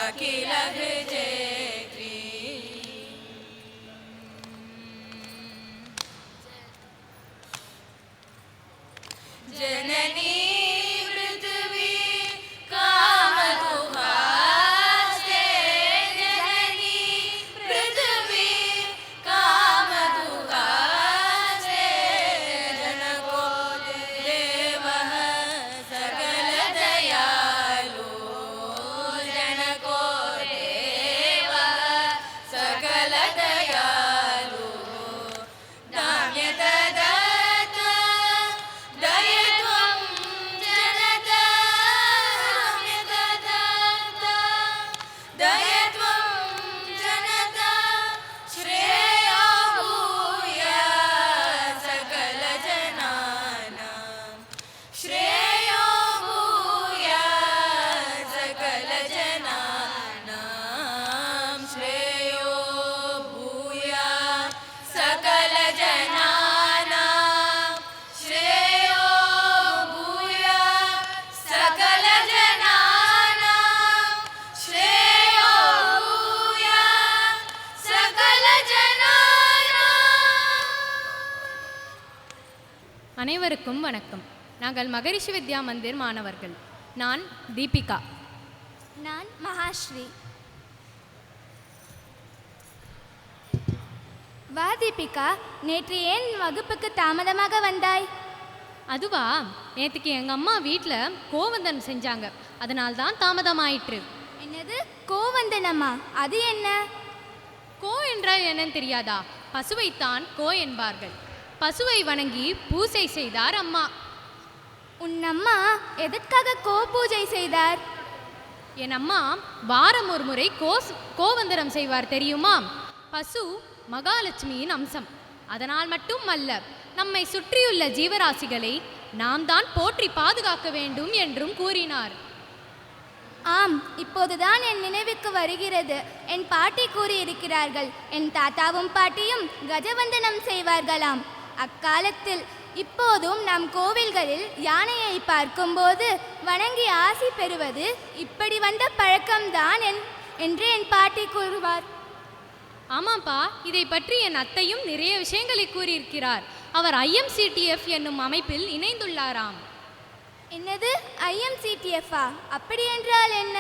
अखिलग जननी அனைவருக்கும் வணக்கம். நாங்கள் மகரிஷி வித்யா மந்திர் மாணவர்கள். நான் தீபிகா. நான் மகாஸ்ரீ. வா தீபிகா, நேற்று ஏன் வகுப்புக்கு தாமதமாக வந்தாய்? அதுவா, நேற்றுக்கு எங்கள் அம்மா வீட்டில் கோவந்தனம் செஞ்சாங்க, அதனால்தான் தாமதமாயிற்று. என்னது கோவந்தனமா? அது என்ன? கோ என்றால் என்னன்னு தெரியாதா? பசுவைத்தான் கோ என்பார்கள். பசுவை வணங்கி பூஜை செய்தார் அம்மா. உன் அம்மா எதற்காக கோ பூஜை செய்தார்? என் அம்மா வாரம் ஒரு முறை கோவந்தனம் செய்வார் தெரியுமா? பசு மகாலட்சுமியின் அம்சம். அதனால் மட்டும் அல்ல, நம்மை சுற்றியுள்ள ஜீவராசிகளை நாம் தான் போற்றி பாதுகாக்க வேண்டும் என்றும் கூறினார். ஆம், இப்போதுதான் என் நினைவுக்கு வருகிறது. என் பாட்டி கூறியிருக்கிறார்கள், என் தாத்தாவும் பாட்டியும் கஜவந்தனம் செய்வார்களாம் அக்காலத்தில். இப்போதும் நம் கோவில்களில் யானையை பார்க்கும்போது வணங்கி ஆசி பெறுவது இப்படி வந்த பழக்கம்தான் என்று என் பாட்டி கூறுவார். ஆமாப்பா, இதை பற்றி என் அத்தையும் நிறைய விஷயங்களை கூறியிருக்கிறார். அவர் IMCTF என்னும் அமைப்பில் இணைந்துள்ளாராம். என்னது IMCTF-ஆ? அப்படி என்றால் என்ன?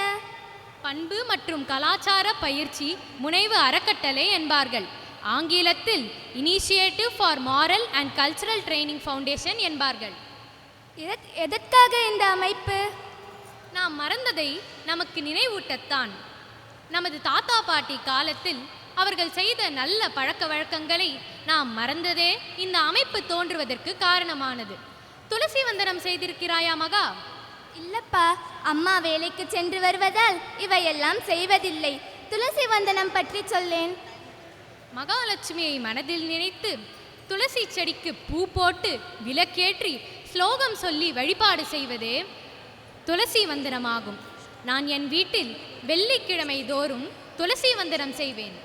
பண்பு மற்றும் கலாச்சார பயிற்சி முனைவு அறக்கட்டளை என்பார்கள். ஆங்கிலத்தில் initiative for moral and cultural training foundation என்பார்கள். எதற்காக இந்த அமைப்பு? நாம் மறந்ததை நமக்கு நினைவூட்டத்தான். நமது தாத்தா பாட்டி காலத்தில் அவர்கள் செய்த நல்ல பழக்க வழக்கங்களை நாம் மறந்ததே இந்த அமைப்பு தோன்றுவதற்கு காரணமானது. துளசி வந்தனம் செய்திருக்கிறாயா மகா? இல்லப்பா, அம்மா வேலைக்கு சென்று வருவதால் இவையெல்லாம் செய்வதில்லை. துளசி வந்தனம் பற்றி சொல்லேன். மகாலட்சுமியை மனதில் நினைத்து துளசி செடிக்கு பூ போட்டு விளக்கேற்றி ஸ்லோகம் சொல்லி வழிபாடு செய்வதே துளசி வந்தனமாகும். நான் என் வீட்டில் வெள்ளிக்கிழமை தோறும் துளசி வந்தனம் செய்வேன்.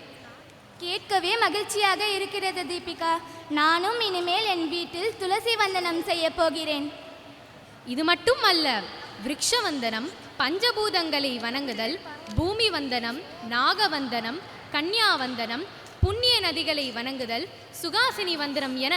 கேட்கவே மகிழ்ச்சியாக இருக்கிறது தீபிகா. நானும் இனிமேல் என் வீட்டில் துளசி வந்தனம் செய்ய போகிறேன். இது மட்டும் அல்ல, விருட்ச வந்தனம், பஞ்சபூதங்களை வணங்குதல், பூமி வந்தனம், நாகவந்தனம், கன்யாவந்தனம், புண்ணிய நதிகளை வணங்குதல், சுகாசினி வந்தனம் என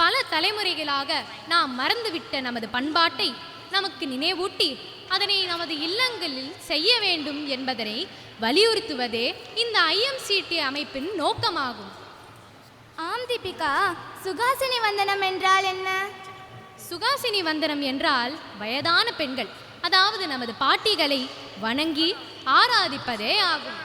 பல தலைமுறைகளாக நாம் மறந்துவிட்ட நமது பண்பாட்டை நமக்கு நினைவூட்டி அதனை நமது இல்லங்களில் செய்ய வேண்டும் என்பதனை வலியுறுத்துவதே இந்த IMCT அமைப்பின் நோக்கமாகும். ஆம் தீபிகா, சுகாசினி வந்தனம் என்றால் என்ன? சுகாசினி வந்தனம் என்றால் வயதான பெண்கள், அதாவது நமது பாட்டிகளை வணங்கி ஆராதிப்பதே ஆகும்.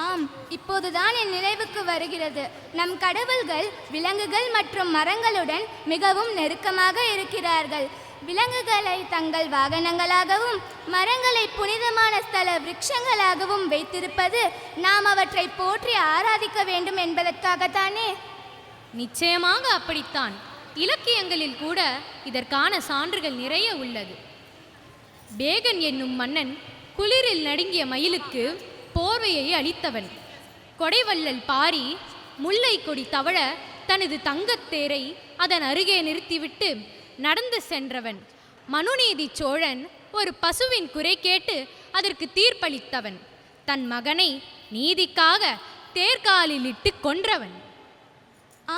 ஆம், இப்போதுதான் என் நினைவுக்கு வருகிறது. நம் கடவுள்கள் விலங்குகள் மற்றும் மரங்களுடன் மிகவும் நெருக்கமாக இருக்கிறார்கள். விலங்குகளை தங்கள் வாகனங்களாகவும் மரங்களை புனிதமான ஸ்தல விருட்சங்களாகவும் வைத்திருப்பது நாம் அவற்றை போற்றி ஆராதிக்க வேண்டும் என்பதற்காகத்தானே? நிச்சயமாக அப்படித்தான். இலக்கியங்களில் கூட இதற்கான சான்றுகள் நிறைய உள்ளது. பேகன் என்னும் மன்னன் குளிரில் நடுங்கிய மயிலுக்கு போர்வையை அளித்தவன். கொடைவள்ளல் பாரி முல்லை கொடி தவழ தனது தங்கத்தேரை அதன் அருகே நிறுத்திவிட்டு நடந்து சென்றவன். மனுநீதி சோழன் ஒரு பசுவின் குறை கேட்டு அதற்கு தீர்ப்பளித்தவன். தன் மகனை நீதிக்காக தேர்காலில் இட்டு கொன்றவன்.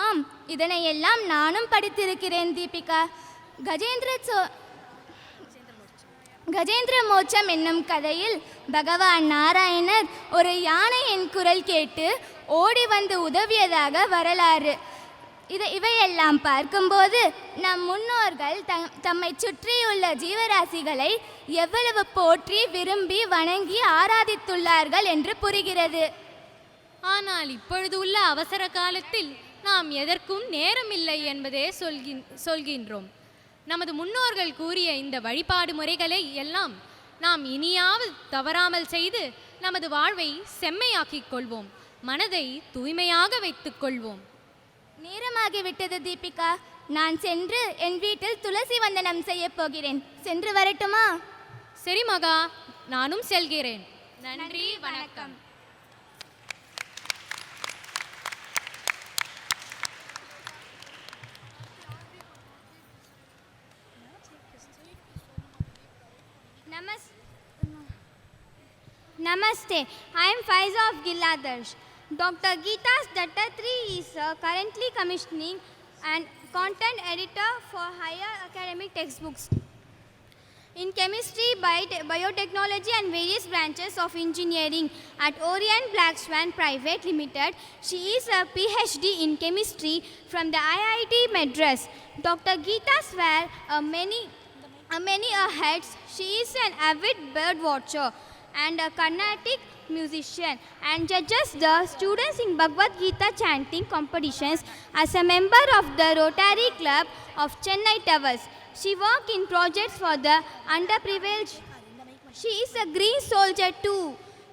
ஆம், இதனையெல்லாம் நானும் படித்திருக்கிறேன் தீபிகா. கஜேந்திர மோட்சம் என்னும் கதையில் பகவான் நாராயணர் ஒரு யானையின் குரல் கேட்டு ஓடி வந்து உதவியதாக வரலாறு. இவையெல்லாம் பார்க்கும்போது நம் முன்னோர்கள் தம்மை சுற்றியுள்ள ஜீவராசிகளை எவ்வளவு போற்றி விரும்பி வணங்கி ஆராதித்துள்ளார்கள் என்று புரிகிறது. ஆனால் இப்பொழுது உள்ள அவசர காலத்தில் நாம் எதற்கும் நேரமில்லை என்பதே சொல்கின்றோம். நமது முன்னோர்கள் கூறிய இந்த வழிபாடு முறைகளை எல்லாம் நாம் இனியாவது தவறாமல் செய்து நமது வாழ்வை செம்மையாக்கிக் கொள்வோம், மனதை தூய்மையாக வைத்துக் கொள்வோம். நேரமாகிவிட்டது தீபிகா. நான் சென்று என் வீட்டில் துளசி வந்தனம் செய்ய போகிறேன். சென்று வரட்டுமா? சரி மகா, நானும் செல்கிறேன். நன்றி, வணக்கம். Namaste. I am Faiza of Giladarsh. Dr. Geeta's Dattatri is currently commissioning and content editor for higher academic textbooks in chemistry, biotechnology and various branches of engineering at Orient Black Swan Private Limited. She is a PhD in chemistry from the IIT Madras. Dr. Geeta wears many hats. She is an avid bird watcher and a Carnatic musician and judges the students in Bhagavad Gita chanting competitions as a member of the Rotary Club of Chennai Towers. She works in projects for the underprivileged. She is a green soldier too.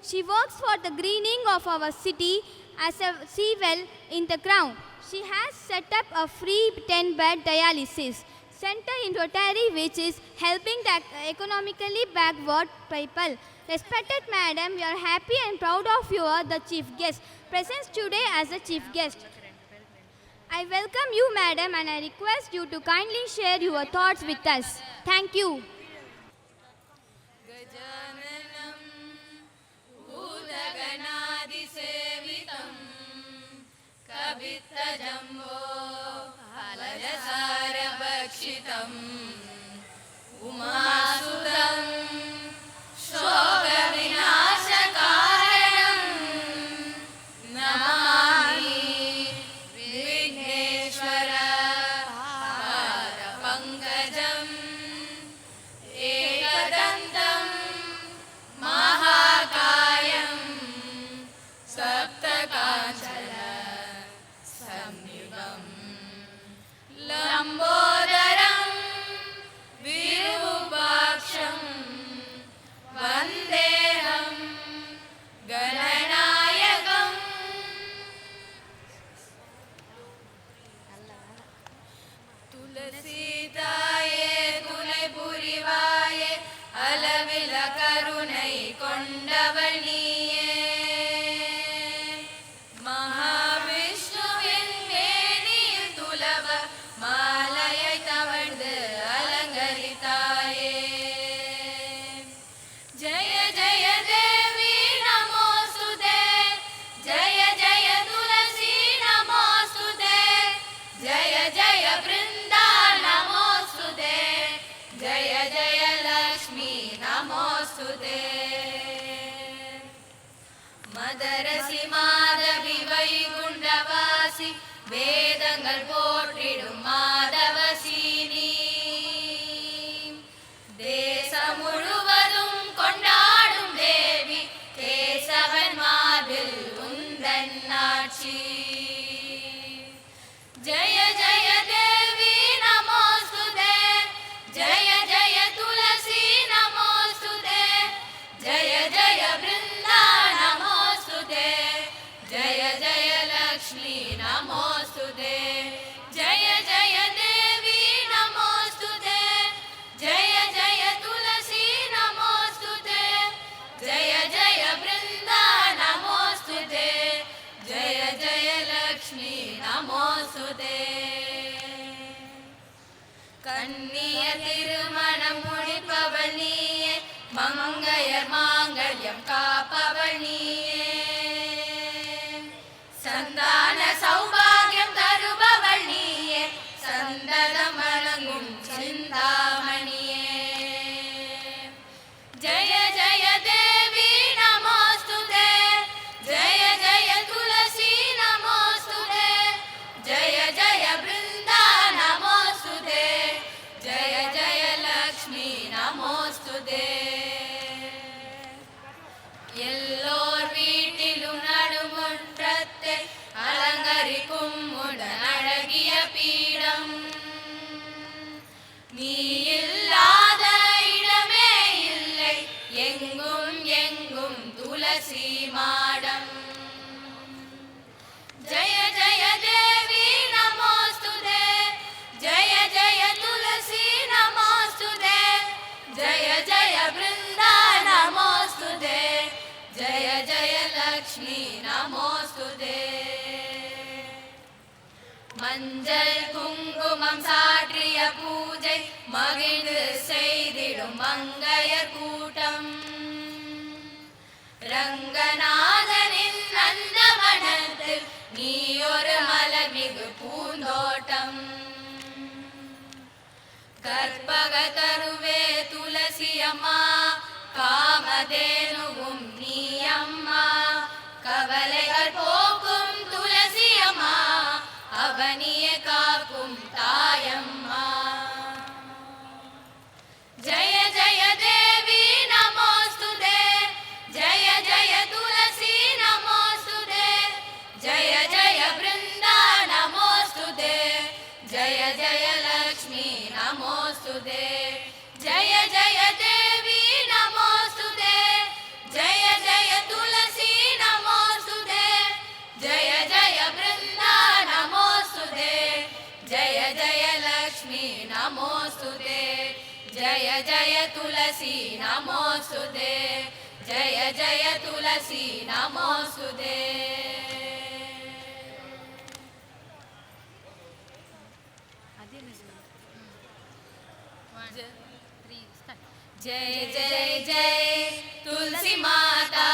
She works for the greening of our city as a sea well in the ground. She has set up a free 10-bed dialysis center in Rotary, which is helping the economically backward people. Respected madam, we are happy and proud of you are the chief guest present today as a chief guest. I welcome you madam and I request you to kindly share your thoughts with us. Thank you. गजाननं भूतगणादिसेवितं कवित्तजम्बो फलसारभक्षितम् उमासुतं शोकविनाशकारणं Namami Vighneshwar पादपङ्कजम् एकदन्तं महाकायं सप्तकाञ्चन संयुगम् लम्बोदरं विरूपाक्षं वन्देऽहं गणनायकम् துளசிதாயே துணை புரிவாயே அளவில கருணை கொண்டவள் நீயே மகாவிஷ்ணுவின் மேனியில் துலவ மாலையை தவழ்ந்து அலங்கரித்தாயே ஜய ஜய தேவி நமோஸ்துதே ஜய ஜய துளசி நமோஸ்துதே ஜய ஜய பிருந்தா நமோஸ்துதே ஜய ஜய லக்ஷ்மி நமோஸ்துதே மதரசி மாதவி வைகுண்டவாசி வேதங்கள் போற்றிடும் மாதவசீனி தேசம் முழுவதும் கொண்டாடும் தேவி கேசவன் மார்பில் உந்தன் ஆட்சி ஜய ஜய தேவி நமோஸ்துதே ஜய ஜய துளசி நமோஸ்துதே ஜய ஜய பிருந்தா நமோஸ்துதே ஜய ஜய லக்ஷ்மி நமோஸ்துதே ஜய ஜய தேவி நமோஸ்துதே ஜய ஜய துளசி நமோஸ்துதே ஜய ஜய பிருந்தா நமோஸ்துதே ஜய ஜய சந்தான சௌபாகியம் தருபவள் நீயே சந்ததம் வணங்கும் சிந்தாமணியே ஜய ஜய தேவி நமோஸ்துதே ஜய ஜய துளசி நமோஸ்துதே ஜய ஜய பிருந்தா நமோஸ்துதே ஜய ஜய லக்ஷ்மி நமோஸ்துதே எல்லோர் வீட்டிலும் நடுமுற்றத்தை அலங்கரிக்கும் உடன் அழகிய பீடம் நீ இல்லாத இடமே இல்லை எங்கும் எங்கும் துளசி மாடம் ஜய ஜய தேவி நமோஸ்துதே ஜய ஜய துளசி நமோஸ்துதே ஜய ஜய பிருந்தா நமோஸ்துதே ஜய ஜய லக்ஷ்மி நமோஸ்துதே மஞ்சள் குங்குமம் சாற்றிய பூஜை மகிழ்ந்து செய்திடும் மங்கையர் கூட்டம் ரங்கநாதனின் நந்தவனத்தில் நீ ஒரு மலர்மிகு பூந்தோட்டம் கற்பக தருவே துளசி அம்மா காமதேனுவும் நீ அம்மா கவலைகள் போக்கும் துளசி அம்மா அவனியே காக்கும் தாயம்மா ஜய ஜய தேவி நமோஸ்துதே ஜய ஜய துளசி நமோஸ்துதே ஜய ஜய பிருந்தா நமோஸ்துதே ஜய ஜய லக்ஷ்மி நமோஸ்துதே ஜய ஜய தேவி நமோஸ்துதே ஜய ஜய துளசி நமோஸ்துதே ஜய ஜய பிருந்தா நமோஸ்துதே ஜய ஜய லக்ஷ்மி நமோஸ்துதே ஜய ஜய துளசி நமோஸ்துதே ஜய ஜய துளசி நமோஸ்துதே जय जय जय तुलसी माता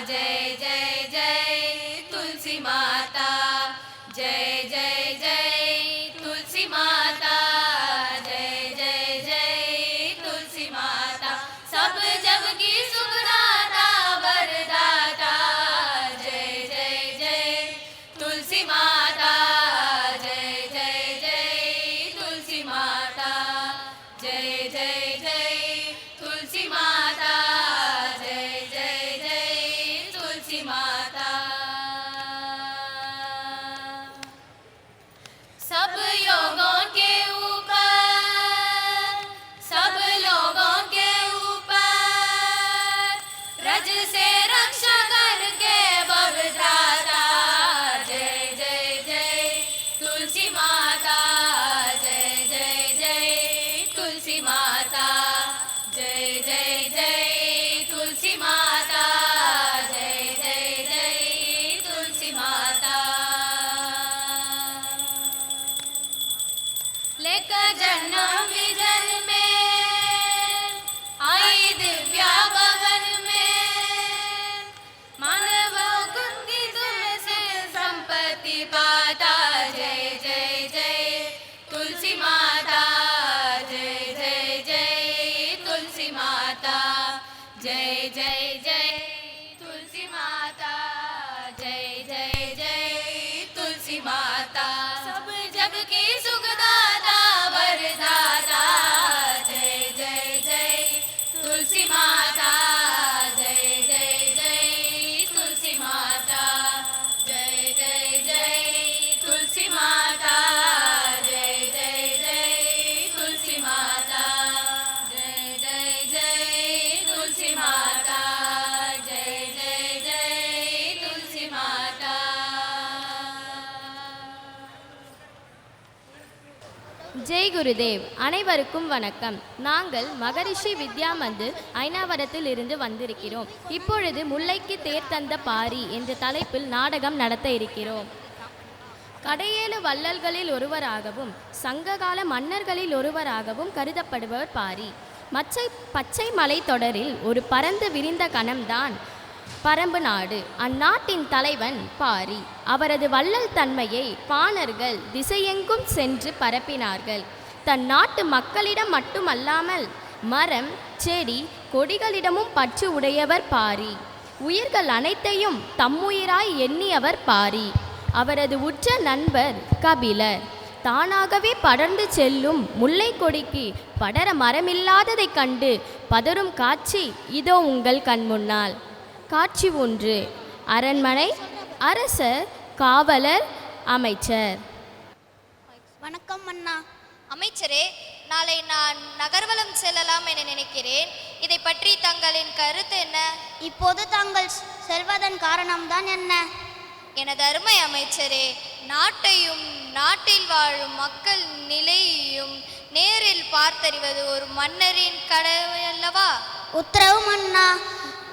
जय जय जय तुलसी माता जय जय जय तुलसी माता जय जय जय तुलसी माता सब जग की सुखदाता वरदाता जय जय जय तुलसी माता जय जय जय तुलसी माता जय जय जय तुलसी माता जय जय जय तुलसी माता सब योगों के ऊपर सब लोगों के ऊपर रज से रक्षा करके बरदाता जय जय जय तुलसी माता जय जय जय तुलसी माता जय जय जय तुलसी माता जय जय जय तुलसी माता लेकर जन्म विजन में आई दिव्या भवन में मानवों कुंती तुमसे संपत्ति पाता जय जय जय तुलसी माता जय जय जय तुलसी माता जय जय जय तुलसी माता जय जय जय तुलसी माता सब जग की सुखदाता वरदाता जय जय जय तुलसी माता जय जय जय तुलसी माता जय जय जय तुलसी माता जय जय जय तुलसी माता जय जय जय तुलसी माता जय जय जय तुलसी माता ஜெய் குருதேவ். அனைவருக்கும் வணக்கம். நாங்கள் மகரிஷி வித்யா மந்திர் ஐனாவரத்தில் இருந்து வந்திருக்கிறோம். இப்பொழுது முல்லைக்கு தேர் தந்த பாரி என்ற தலைப்பில் நாடகம் நடத்த இருக்கிறோம். கடையேழு வள்ளல்களில் ஒருவராகவும் சங்ககால மன்னர்களில் ஒருவராகவும் கருதப்படுபவர் பாரி. பச்சை மலை தொடரில் ஒரு பரந்து விரிந்த கணம்தான் பரம்பு நாடு. அந்நாட்டின் தலைவன் பாரி. அவரது வள்ளல் தன்மையை பாணர்கள் திசையெங்கும் சென்று பரப்பினார்கள். தன் நாட்டு மக்களிடம் மட்டுமல்லாமல் மரம், செடி, கொடிகளிடமும் பற்று உடையவர் பாரி. உயிர்கள் அனைத்தையும் தம்முயிராய் எண்ணியவர் பாரி. அவரது உற்ற நண்பர் கபிலர். தானாகவே படர்ந்து செல்லும் முல்லை கொடிக்கு படர மரமில்லாததைக் கண்டு பதறும் காட்சி இதோ உங்கள் கண்முன்னால். காட்சி 1. அரண்மனை, அரசர், காவலர், அமைச்சர். வணக்கம் மன்னா. அமைச்சரே, நாளை நான் நகர்வலம் செல்லலாம் என நினைக்கிறேன். இதை பற்றி தங்களின் கருத்து என்ன? இப்போது தாங்கள் செல்வதன் காரணம்தான் என்ன? எனது அருமை அமைச்சரே, நாட்டையும் நாட்டில் வாழும் மக்கள் நிலையையும் நேரில் பார்த்தறிவது ஒரு மன்னரின் கடமை அல்லவா? உத்தரவு மன்னா.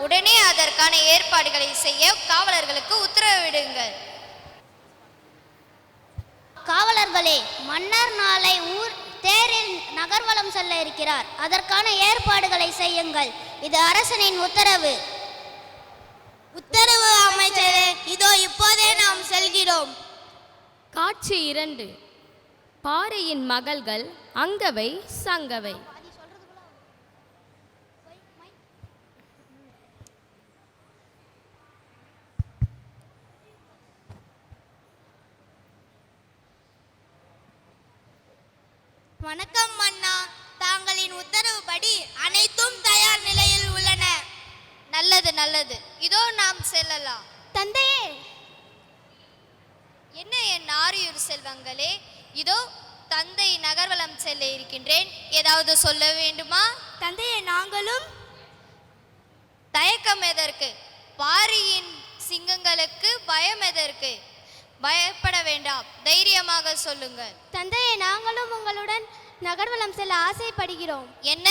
உடனே அதற்கான ஏற்பாடுகளை செய்ய காவலர்களுக்கு உத்தரவிடுங்கள். காவலர்களே, மன்னர் நாளை ஊர் தேரில் நகர்வலம் செல்ல இருக்கிறார். அதற்கான ஏற்பாடுகளை செய்யுங்கள். இது அரசனின் உத்தரவு. உத்தரவு அமைச்சரே. இதோ இப்போதே நாம் செல்கிறோம். காட்சி 2. பாரியின் மகள்கள் அங்கவை, சங்கவை. வணக்கம் மன்னா. தாங்களின் உத்தரவுப்படி அனைத்தும் தயார் நிலையில் உள்ளன. நல்லது நல்லது, இதோ நாம் செல்லலாம். தந்தையே. என்ன என் ஆரியூர் செல்வங்களே, இதோ தந்தை நகர்வலம் செல்ல இருக்கின்றேன். ஏதாவது சொல்ல வேண்டுமா? தந்தையே, நாங்களும். தயக்கம் எதற்கு? பாரியின் சிங்கங்களுக்கு பயம் எதற்கு? பயப்பட வேண்டாம், தைரியமாக சொல்லுங்கள். தந்தையே, நாங்களும் உங்களுடன் நகர்வலம் செல்ல ஆசைப்படுகிறோம். என்ன?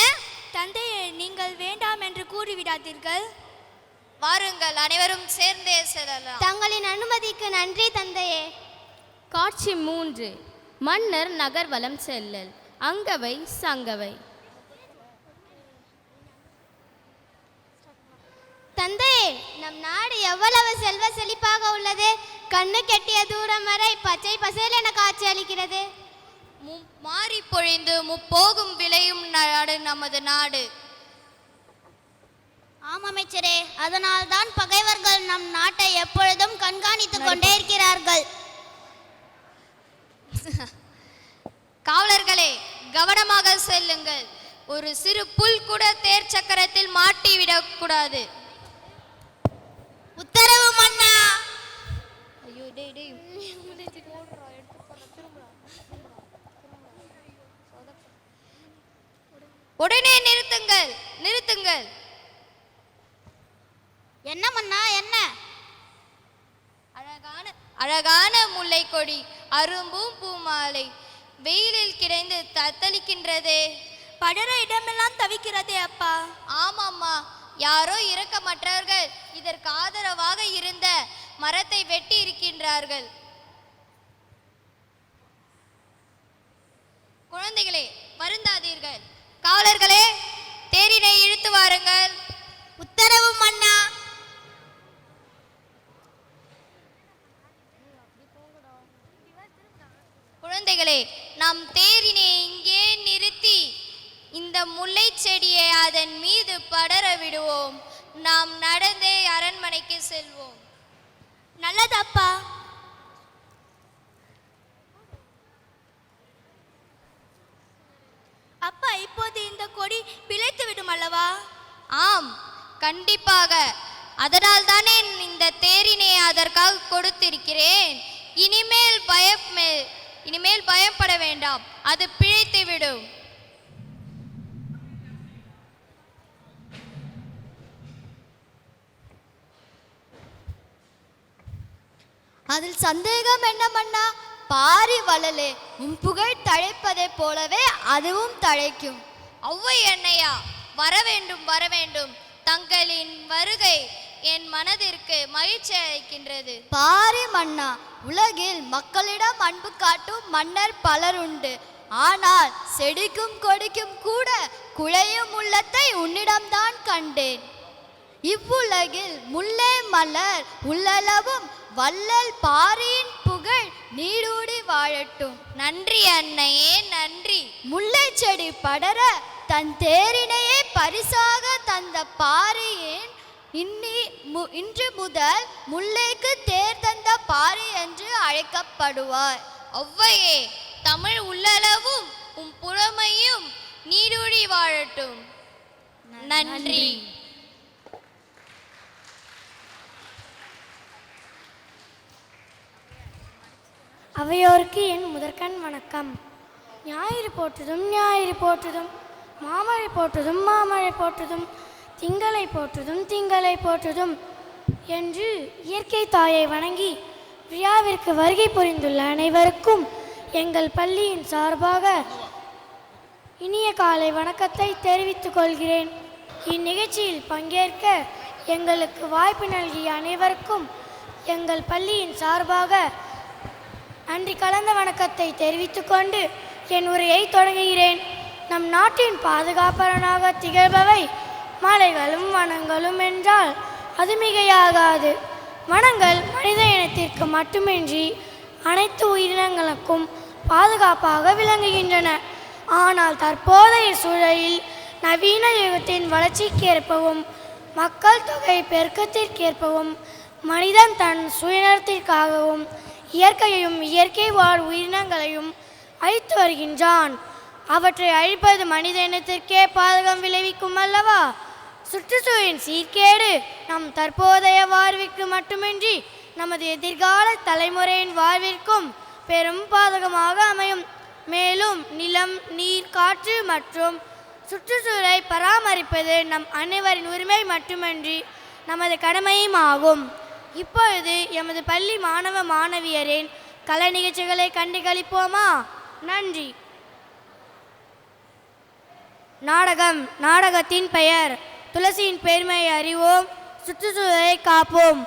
தந்தையே, நீங்கள் வேண்டாம் என்று கூறிவிடாதீர்கள். வாருங்கள், அனைவரும் சேர்ந்தே செல்லலாம். தங்களின் அனுமதிக்கு நன்றி தந்தையே. காட்சி 3. மன்னர் நகர்வலம் செல்லல். அங்கவை, சங்கவை. தந்தையே, நம் நாடு எவ்வளவு செல்வ செழிப்பாக உள்ளது. கண்ணு கெட்டிய தூரம் வரை பச்சை பசேல் என காட்சி அளிக்கிறது. மாறி பொழிந்து முப்போகும் விளையும் நாடு நமது நாடு. ஆம் அமைச்சரே, அதனால்தான் பகைவர்கள் நம் நாட்டை எப்பொழுதும் கண்காணித்துக் கொண்டே இருக்கிறார்கள். காவலர்களே, கவனமாக செல்லுங்கள். ஒரு சிறு புல் கூட தேர் சக்கரத்தில் மாட்டிவிடக் கூடாது. உத்தரவு மன்னா. உடனே நிறுத்துங்கள், நிறுத்துங்கள். என்ன மன்னா, என்ன? அழகான அழகான முல்லை கொடி, அரும்பும் பூமாலை வெயிலில் கிடைந்து தத்தளிக்கின்றதே. படர இடமெல்லாம் தவிக்கிறதே அப்பா. ஆமாம்மா, யாரோ இரக்கமற்றவர்கள் இதற்கு ஆதரவாக இருந்த மரத்தை வெட்டி இருக்கின்றார்கள். குழந்தைகளே, வருந்தாதீர்கள். காவலர்களே, தேரினை இழுத்து வாருங்கள். உத்தரவு மன்னா. குழந்தைகளே, நாம் தேரினை இங்கே நிறுத்தி இந்த முல்லை செடியை அதன் மீது படர விடுவோம். நாம் நடந்தே அரண்மனைக்கு செல்வோம். நல்லது அப்பா. அப்பா, இப்போது இந்த கொடி பிழைத்து விடும் அல்லவா? ஆம், கண்டிப்பாக. அதனால் தானே இந்த தேரினை அதற்காக கொடுத்திருக்கிறேன். இனிமேல் பயப்பட வேண்டாம், அது பிழைத்து விடும். அதில் சந்தேகம் என்ன மன்னா? பாரி வளலே, உன் புகழ் தழைப்பதைப் போலவே அதுவும் தழைக்கும். ஒவ்வை அண்ணையா, வர வேண்டும் வர வேண்டும். தங்களின் வருகை என் மனதிற்கு மகிழ்ச்சி அளிக்கின்றது. பாரி மன்னா, உலகில் மக்களிடம் அன்பு காட்டும் மன்னர் பலர் உண்டு. ஆனால் செடிக்கும் கொடிக்கும் கூட குழையும் உள்ளத்தை உன்னிடம்தான் கண்டேன். இவ்வுலகில் முல்லை மலர் உள்ளளவும் வள்ளல் பாரியின் புகழ் நீடூடி வாழட்டும். நன்றி அன்னையே, நன்றி. முல்லை செடி படர தன் தேரினையே பரிசாக தந்த பாரியின் இன்று முதல் முல்லைக்கு தேர் தந்த பாரி என்று அழைக்கப்படுவார். ஒவ்வையே, தமிழ் உள்ளளவும் உம் புலமையும் நீடூடி வாழட்டும். நன்றி. அவையோருக்கு என் முதற்கண் வணக்கம். ஞாயிறு போற்றுதும் ஞாயிறு போற்றுதும், மாமழை போற்றுதும் மாமழை போற்றுதும், திங்களை போற்றுதும் திங்களை போற்றுதும் என்று இயற்கை தாயை வணங்கி விழாவிற்கு வருகை புரிந்துள்ள அனைவருக்கும் எங்கள் பள்ளியின் சார்பாக இனிய காலை வணக்கத்தை தெரிவித்துக் கொள்கிறேன். இந்நிகழ்ச்சியில் பங்கேற்க எங்களுக்கு வாய்ப்பு நல்கிய அனைவருக்கும் எங்கள் பள்ளியின் சார்பாக நன்றி கலந்த வணக்கத்தை தெரிவித்துக் கொண்டு என் உரையை தொடங்குகிறேன். நம் நாட்டின் பாதுகாப்பரனாக திகழ்பவை மலைகளும் வனங்களும் என்றால் அது மிகையாகாது. வனங்கள் மனித இனத்திற்கு மட்டுமின்றி அனைத்து உயிரினங்களுக்கும் பாதுகாப்பாக விளங்குகின்றன. ஆனால் தற்போதைய சூழலில் நவீன யுகத்தின் வளர்ச்சிக்கேற்பவும் மக்கள் தொகை பெருக்கத்திற்கேற்பவும் மனிதன் தன் சுயநலத்திற்காகவும் இயற்கையையும் இயற்கை வாழ் உயிரினங்களையும் அழித்து வருகின்றான். அவற்றை அழிப்பது மனித இனத்திற்கே பாதகம் விளைவிக்கும் அல்லவா? சுற்றுச்சூழலின் சீர்கேடு நம் தற்போதைய வாழ்விற்கு மட்டுமின்றி நமது எதிர்கால தலைமுறையின் வாழ்விற்கும் பெரும் பாதகமாக அமையும். மேலும் நிலம், நீர், காற்று மற்றும் சுற்றுச்சூழலை பராமரிப்பது நம் அனைவரின் உரிமை மட்டுமின்றி நமது கடமையும் ஆகும். இப்பொழுது எமது பள்ளி மாணவ மாணவியரின் கலை நிகழ்ச்சிகளை கண்டுகளிப்போமா? நன்றி. நாடகம். நாடகத்தின் பெயர் துளசியின் பெருமையை அறிவோம், சுற்றுச்சூழலை காப்போம்.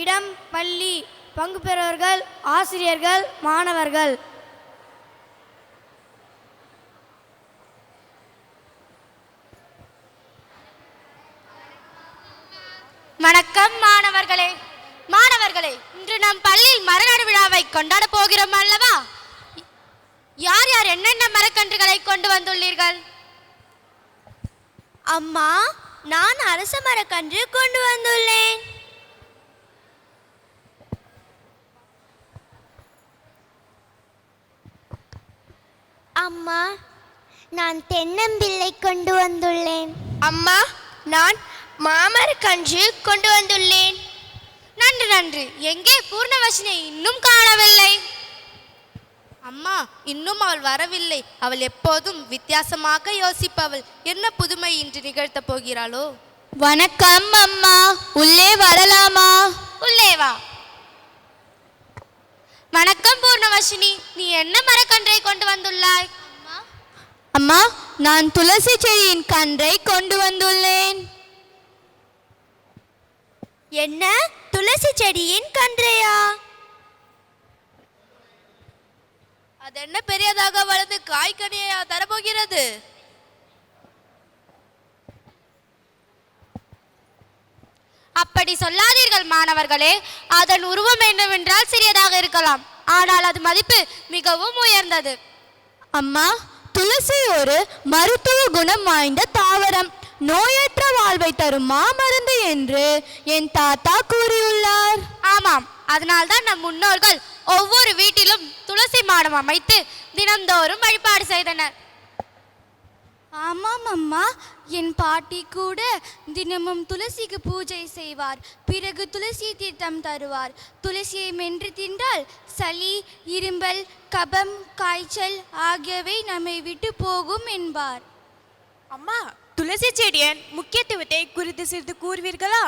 இடம் பள்ளி. பங்கு பெறுவர்கள் ஆசிரியர்கள், மாணவர்கள். வணக்கம் மாணவர்களே. மாணவர்களே, இன்று நம் பள்ளியில் மரநடு விழாவை கொண்டாட போகிறோம் அல்லவா? யார் யார் என்னென்ன மரக்கன்றுகளை கொண்டு வந்துள்ளீர்கள்? அம்மா, நான் அரச மரக்கன்று கொண்டு வந்துள்ளேன். அம்மா, நான் தென்னம்பிள்ளை கொண்டு வந்துள்ளேன். அம்மா, நான் மாமரக்கன்று கொண்டு வந்துள்ளேன். நன்று நன்று. எங்கே பூர்ணவர்ஷினி இன்னும் காணவில்லை? அம்மா, இன்னும் அவள் வரவில்லை. அவள் எப்போதும் வித்தியாசமாக யோசிப்பவள். என்ன புதுமை இன்று நிகழ்த்தப் போகிறாளோ? வணக்கம் அம்மா, உள்ளே வரலாமா? உள்ளே வா. வணக்கம் பூர்ணவர்ஷினி, நீ என்ன மரக்கன்றை கொண்டு வந்துள்ளாய்? அம்மா, நான் துளசி செடியின் கன்றை கொண்டு வந்துள்ளேன். என்ன, துளசி செடியின் கன்றையா? அது என்ன பெரியதாக வளர்ந்து காய்கனியா தரப்போகிறது? அப்படி சொல்லாதீர்கள் மாணவர்களே. அதன் உருவம் என்னவென்றால் சிறியதாக இருக்கலாம், ஆனால் அது மதிப்பு மிகவும் உயர்ந்தது. அம்மா, துளசி ஒரு மருத்துவ குணம் வாய்ந்த தாவரம், நோயற்ற வாழ்வை தரும் மாமருந்து என்று என் தாத்தா கூறியுள்ளார். ஆமாம், அதனால்தான் நம் முன்னோர்கள் ஒவ்வொரு வீட்டிலும் துளசி மாடம் அமைத்து தினந்தோறும் வழிபாடு செய்தனர். ஆமாம் அம்மா, என் பாட்டி கூட தினமும் துளசிக்கு பூஜை செய்வார். பிறகு துளசி தீர்த்தம் தருவார். துளசியை மென்று தின்றால் சளி, இரும்பல், கபம், காய்ச்சல் ஆகியவை நம்மை விட்டு போகும் என்பார். அம்மா, துளசி செடியின் முக்கியத்துவத்தை குறித்து சிறிது கூறுவீர்களா?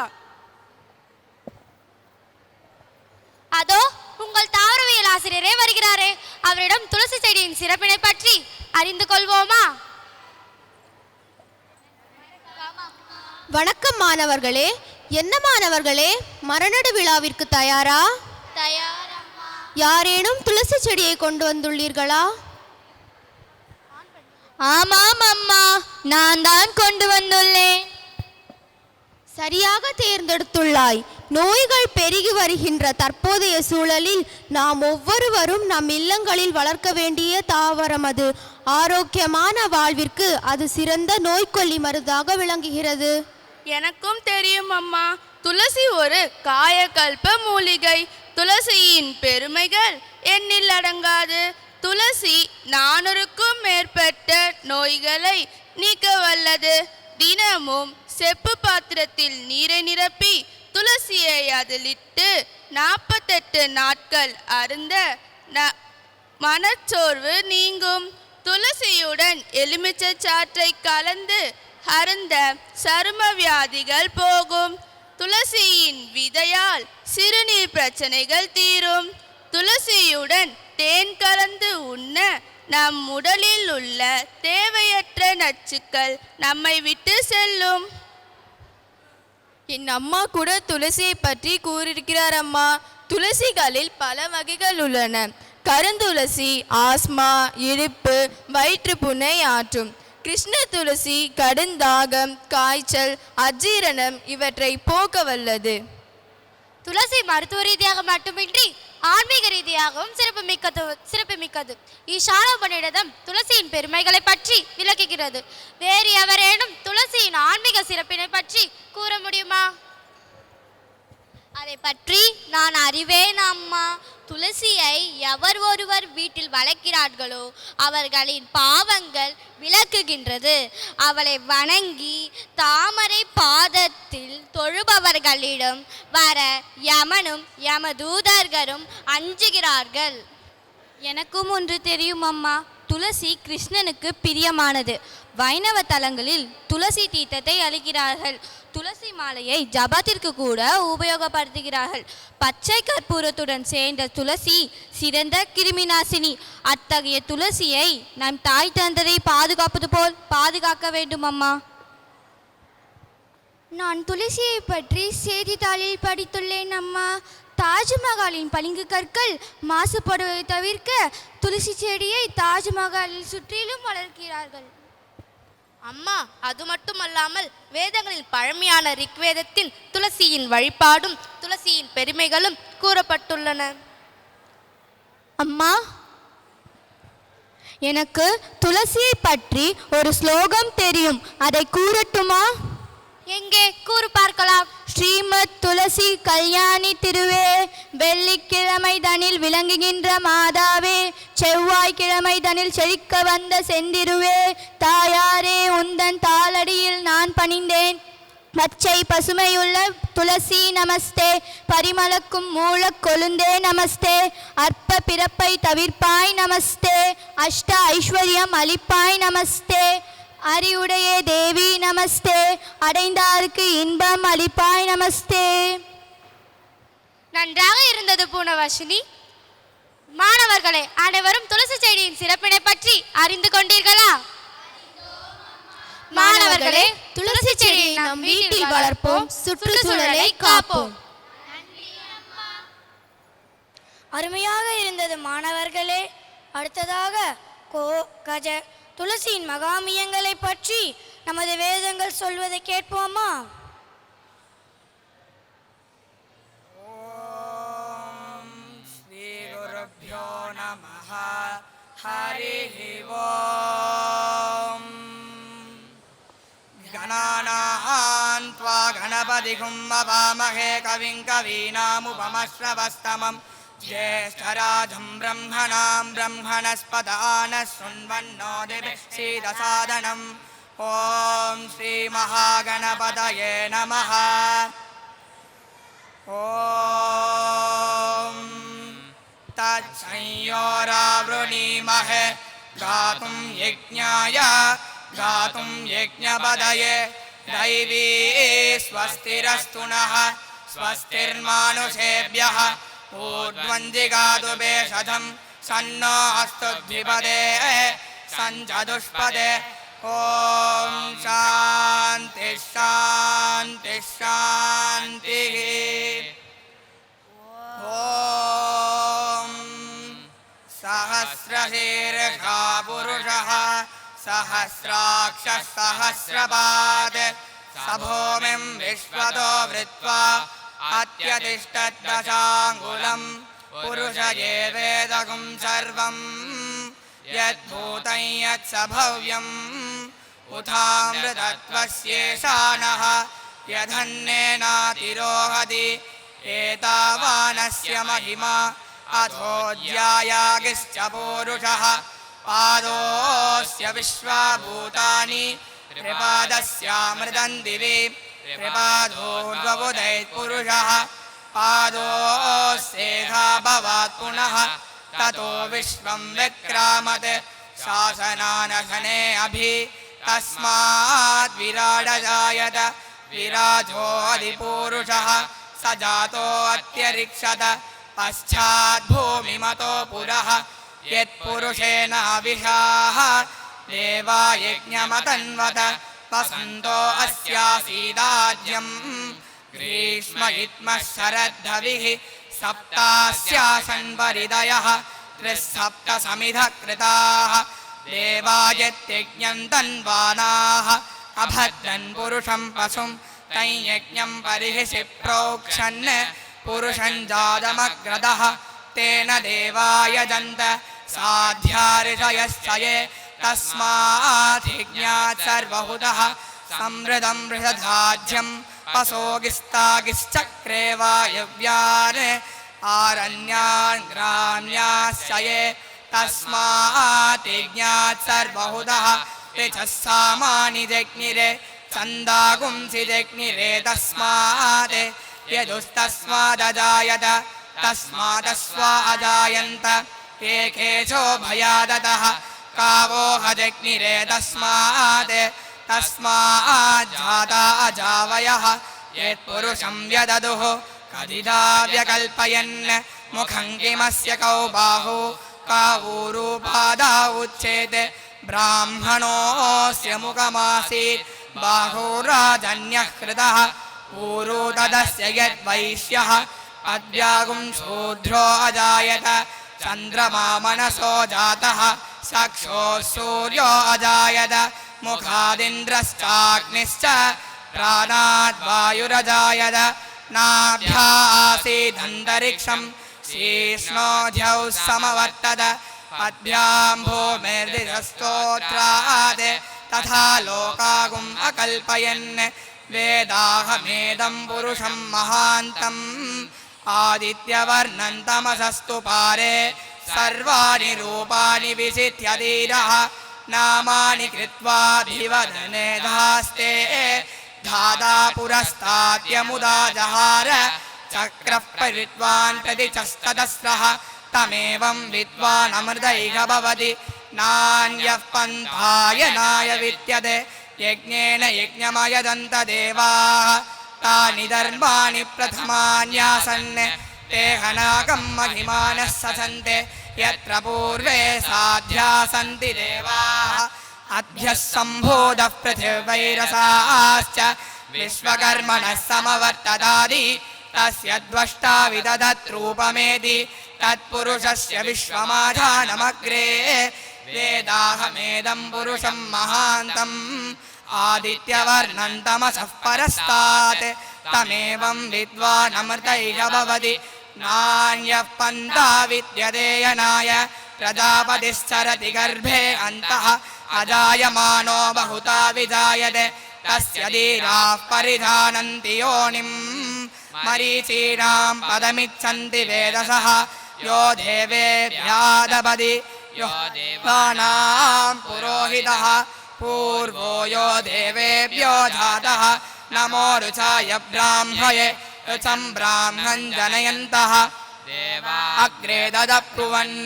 அதோ உங்கள் தாவரவியல் ஆசிரியரே வருகிறாரே, அவரிடம் துளசி செடியின் சிறப்பினை பற்றி அறிந்து கொள்வோமா? வணக்கம் மாணவர்களே. என்ன மாணவர்களே, மரநடு விழாவிற்கு தயாரா? தயாரம்மா. யாரேனும் துளசி செடியை கொண்டு வந்துள்ளீர்களா? ஆமாம் அம்மா, நான் தான் கொண்டு வந்துள்ளேன். சரியாக தேர்ந்தெடுத்துள்ளாய். நோய்கள் பெருகி வருகின்ற தற்போதைய சூழலில் நாம் ஒவ்வொருவரும் நம் இல்லங்களில் வளர்க்க வேண்டிய தாவரம் அது. ஆரோக்கியமான வாழ்விற்கு அது சிறந்த நோய்க்கொல்லி மருந்தாக விளங்குகிறது. எனக்கும் தெரியும் அம்மா. துளசி ஒரு காயகல்ப மூலிகை. துளசியின் பெருமைகள் எண்ணில் அடங்காது. துளசி 400க்கும் மேற்பட்ட நோய்களை நீக்க வல்லது. தினமும் செப்பு பாத்திரத்தில் நீரை நிரப்பி துளசியை அதிலிட்டு 48 நாட்கள் அருந்த மனச்சோர்வு நீங்கும். துளசியுடன் எலுமிச்சை சாற்றை கலந்து அருந்த சரும வியாதிகள் போகும். துளசியின் விதையால் சிறுநீர் பிரச்சனைகள் தீரும். துளசியுடன் தேன் கலந்து உண்ண நம் உடலில் உள்ள தேவையற்ற நச்சுக்கள் நம்மை விட்டு செல்லும். என் அம்மா கூட துளசியை பற்றி கூறியிருக்கிறார் அம்மா. துளசிகளில் பல வகைகள் உள்ளன. கருந்துளசி ஆஸ்மா, இடுப்பு, வயிற்றுப்புண்ணை ஆற்றும். கிருஷ்ண துளசி கடுந்தாகம், காய்ச்சல், அஜீரணம் இவற்றை போக்க வல்லது. துளசி மருத்துவ ரீதியாக மட்டுமின்றி ஆன்மீக ரீதியாகவும் சிறப்புமிக்கது. ஈசானோபனிடதம் துளசியின் பெருமைகளை பற்றி விளக்குகிறது. வேறு எவரேனும் துளசியின் ஆன்மீக சிறப்பினை பற்றி கூற முடியுமா? அதை பற்றி நான் அறிவேன் அம்மா. துளசியை எவர் ஒருவர் வீட்டில் வளர்க்கிறார்களோ அவர்களின் பாவங்கள் விலக்குகின்றது. அவளை வணங்கி தாமரை பாதத்தில் தொழுபவர்களிடம் வர யமனும் யமதூதர்களும் அஞ்சுகிறார்கள். எனக்கும் ஒன்று தெரியும் அம்மா. துளசி கிருஷ்ணனுக்கு பிரியமானது. வைணவ தலங்களில் துளசி தீர்த்தத்தை அளிக்கிறார்கள். துளசி மாலையை ஜபத்திற்கு கூட உபயோகப்படுத்துகிறார்கள். பச்சை கற்பூரத்துடன் சேர்ந்த துளசி சிறந்த கிருமிநாசினி. அத்தகைய துளசியை நம் தாய் தந்தரை பாதுகாப்பது போல் பாதுகாக்க வேண்டும் அம்மா. நான் துளசியை பற்றி செய்தித்தாளில் படித்துள்ளேன் அம்மா. தாஜ்மஹாலின் பளிங்கு கற்கள் மாசுபடுவதை தவிர்க்க துளசி செடியை தாஜ்மஹாலில் சுற்றிலும் வளர்க்கிறார்கள். அம்மா, அது மட்டுமல்லாமல் வேதங்களில் பழமையான ரிக்வேதத்தின் துளசியின் வழிபாடும் துளசியின் பெருமைகளும் கூறப்பட்டுள்ளன. அம்மா, எனக்கு துளசியை பற்றி ஒரு ஸ்லோகம் தெரியும். அதை கூறட்டுமா? எங்கே கூறு பார்க்கலாம். ஸ்ரீமத் துளசி கல்யாணி திருவே, வெள்ளிக்கிழமை தனில் விளங்குகின்ற மாதாவே, செவ்வாய்க்கிழமை தனில் செழிக்க வந்த செந்திருவே, தாயாரே உந்தன் தாளடியில் நான் பணிந்தேன். பச்சை பசுமையுள்ள துளசி நமஸ்தே, பரிமளக்கும் மூலக் கொழுந்தே நமஸ்தே, அற்ப பிறப்பை தவிர்ப்பாய் நமஸ்தே, அஷ்ட ஐஸ்வர்யம் அளிப்பாய் நமஸ்தே, அறிவுடைய தேவி நமஸ்தே, அடைந்தாருக்கு இன்பம் அளிப்பாய் நமஸ்தே. நன்றாக இருந்தது பூர்ணவாசினி. மாணவர்களே, அனைவரும் துளசி செடியின் சிறப்பினை பற்றி அறிந்து கொண்டீர்களா? மாணவர்களே, துளசி செடியை நம் வீட்டில் வளர்ப்போம், சுற்றுச்சூழலை காப்போம். அருமையாக இருந்தது மாணவர்களே. அடுத்ததாக கஜ துளசியின் மகாமியங்களை பற்றி நமது வேதங்கள் சொல்வதை கேட்போமா? ஓம் ஸ்ரீ குருப்யோ நமஹ. ஹரிஹி ஓம். கணானான் த்வா கணபதிகும் அவாமஹே கவிம் கவீனாமுபமஸ்ரவஸ்தமம். ज्येष्ठराजं ब्रह्मणां ब्रह्मणस्पदानः शृण्वन्नोदिभिः सीदसादनम्. ॐ श्रीमहागणपतये नमः. ॐ तत्संयोरावृणीमहे गातुं यज्ञाय गातुं यज्ञपदये. दैवी स्वस्तिरस्तु नः स्वस्तिर्मानुषेभ्यः ऊर्ध्वञ्जिगातु भेषजं सन्नो अस्तु द्विपदे सञ्चतुष्पदे. ॐ शान्ति शान्ति शान्तिः. ॐ सहस्रशीर्षा पुरुषः सहस्राक्षः सहस्रपात् सभूमिं विश्वतो वृत्वा अत्यतिष्ठद्दशाङ्गुलं पुरुष ये वेदगुं सर्वं यद्भूतं यत्सभव्यम् उथामृतत्वस्येषानः यधन्नेनातिरोहति एतावानस्य महिमा अथोऽध्यायागिश्च पूरुषः पादोऽस्य विश्वाभूतानि त्रिपादस्यामृतं दिवि त्रिपादोर्वबुधैत्पुरुषः पादोऽस्येधा भवात् पुनः ततो विश्वं विक्रामत् शासनानशने अभि तस्मात् विराडजायत विराजोऽधिपूरुषः स जातो अत्यरिक्षत पश्चाद्भूमिमतो पुरः यत्पुरुषेण अविशाः देवा यज्ञमतन्वत वसन्तो अस्यासीदाज्यम् ग्रीष्म इत्मः शरद्धविः सप्तास्यासन् परिदयः त्रिसप्त समिधः कृताः देवायत्यज्ञं तन्वानाः अभद्रन् पुरुषं पशुं तं यज्ञं परिहिषि प्रोक्षन् पुरुषं जातमग्रदः तेन देवायजन्त साध्याऋषयश्च ये तस्मात् यज्ञात् सर्वहुतः समृद्धं बृहदाज्यं पशोगिस्तागिश्चक्रे वायव्यान् आरण्यान् ग्राम्याश्च ये तस्मात् यज्ञात् सर्वहुतः ऋचः सामानि जज्ञिरे छन्दागुंसि जज्ञिरे तस्मात् यजुस्तस्मादजायत तस्मादस्वा अजायन्त एकेशो भयादतः कावोह जज्ञिरे तस्मात् तस्माज्जाता अजावयः यत्पुरुषं व्यददुः कदिदा व्यकल्पयन् मुखं किमस्य कौ बाहु कावूरूपादा उच्येते ब्राह्मणोऽस्य मुखमासीत् बाहुराजन्यः कृतः ऊरू तदस्य यद्वैश्यः अद्यागुं शूद्रो अजायत चन्द्रमा मनसो जातः चक्षुः सूर्यो अजायत मुखादिन्द्रश्चाग्निश्च प्राणाद् वायुरजायत नाभ्या आसीदन्तरिक्षं शीर्ष्णोऽध्यौ समवर्तत पद्भ्यां भूमिर्दिशस्तोत्रात् तथा लोकागुम् अकल्पयन् वेदाहमेदं पुरुषं महान्तम् आदित्यवर्णन्तमसस्तु पारे सर्वाणि रूपाणि विचित्य धीरः नामानि कृत्वाभिवदने धास्ते धाता पुरस्ताद्यमुदा जहार चक्रः परित्वान् प्रतिचस्तदस्रः तमेवं विद्वान् अमृतैः भवति नान्यः पन्थायनाय विद्यते यज्ञेन यज्ञमयदन्त देवाः तानि धर्माणि प्रथमान्यासन् ते हनाकं महिमानः ससन्ते यत्र पूर्वे साध्या सन्ति देवाः अभ्यः सम्भूतः पृथिवैरसाश्च विश्वकर्मणः समवर्ततादि तस्य द्वष्टा विदधत्रूपमेति तत्पुरुषस्य विश्वमाधानमग्रे वेदाहमेदं पुरुषं महान्तम् आदित्यवर्णन्तमसः परस्तात् तमेवं विद्वान् अमृतैः भवति नान्यः पन्था विद्यते यनाय प्रजापतिश्चरति गर्भे अन्तः अजायमानो बहुता विजायते तस्य धीराः परिधानन्ति योनिम् मरीचीनां पदमिच्छन्ति वेदसः यो देवेभ्यादपदि यो देवानां पुरोहितः पूर्वो यो देवेभ्यो जातः नमो रुचाय ब्राह्मये रुचं ब्राह्मणं जनयन्तः देवा अग्रे ददब्रुवन्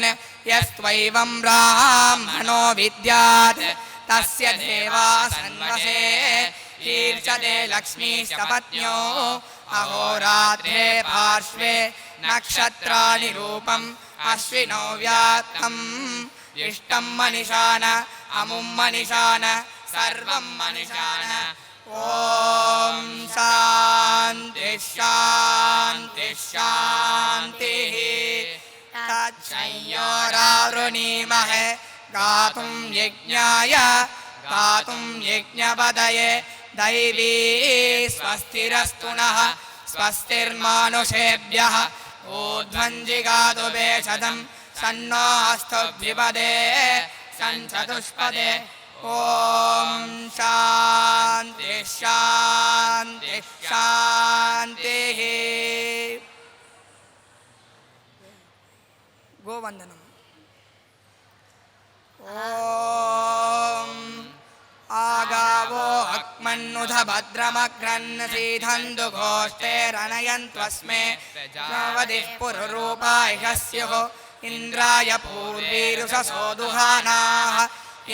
यस्त्वैवं ब्राह्मणो विद्यात् तस्य देवा सन्वसे कीर्चते लक्ष्मीश्चपत्न्यो अहोरात्रे पार्श्वे नक्षत्राणि रूपम् अश्विनौ व्यात्तम् इष्टं मनिषान अमुं मनिषान सर्वं मनिषान ॐ शान्ति शान्ति शान्तिः तच्छंयोरावृणीमहे गातुं यज्ञाय गातुं यज्ञपदये दैवी स्वस्तिरस्तु नः स्वस्तिर्मानुषेभ्यः ऊर्ध्वञ्जिगातु भेषजं सन्नो अस्तु द्विपदे सञ्चतुष्पदे ॐ शान्ति शान्ति शान्तिः गोवन्दनम् ॐ आगावो अक्मन्नुध भद्रमग्रन् सीधन्तु घोष्ठेरनयन्त्वस्मे प्रजावतिः पुरुरूपाय स्युः इन्द्राय पूर्वीरुषसो दुहानाः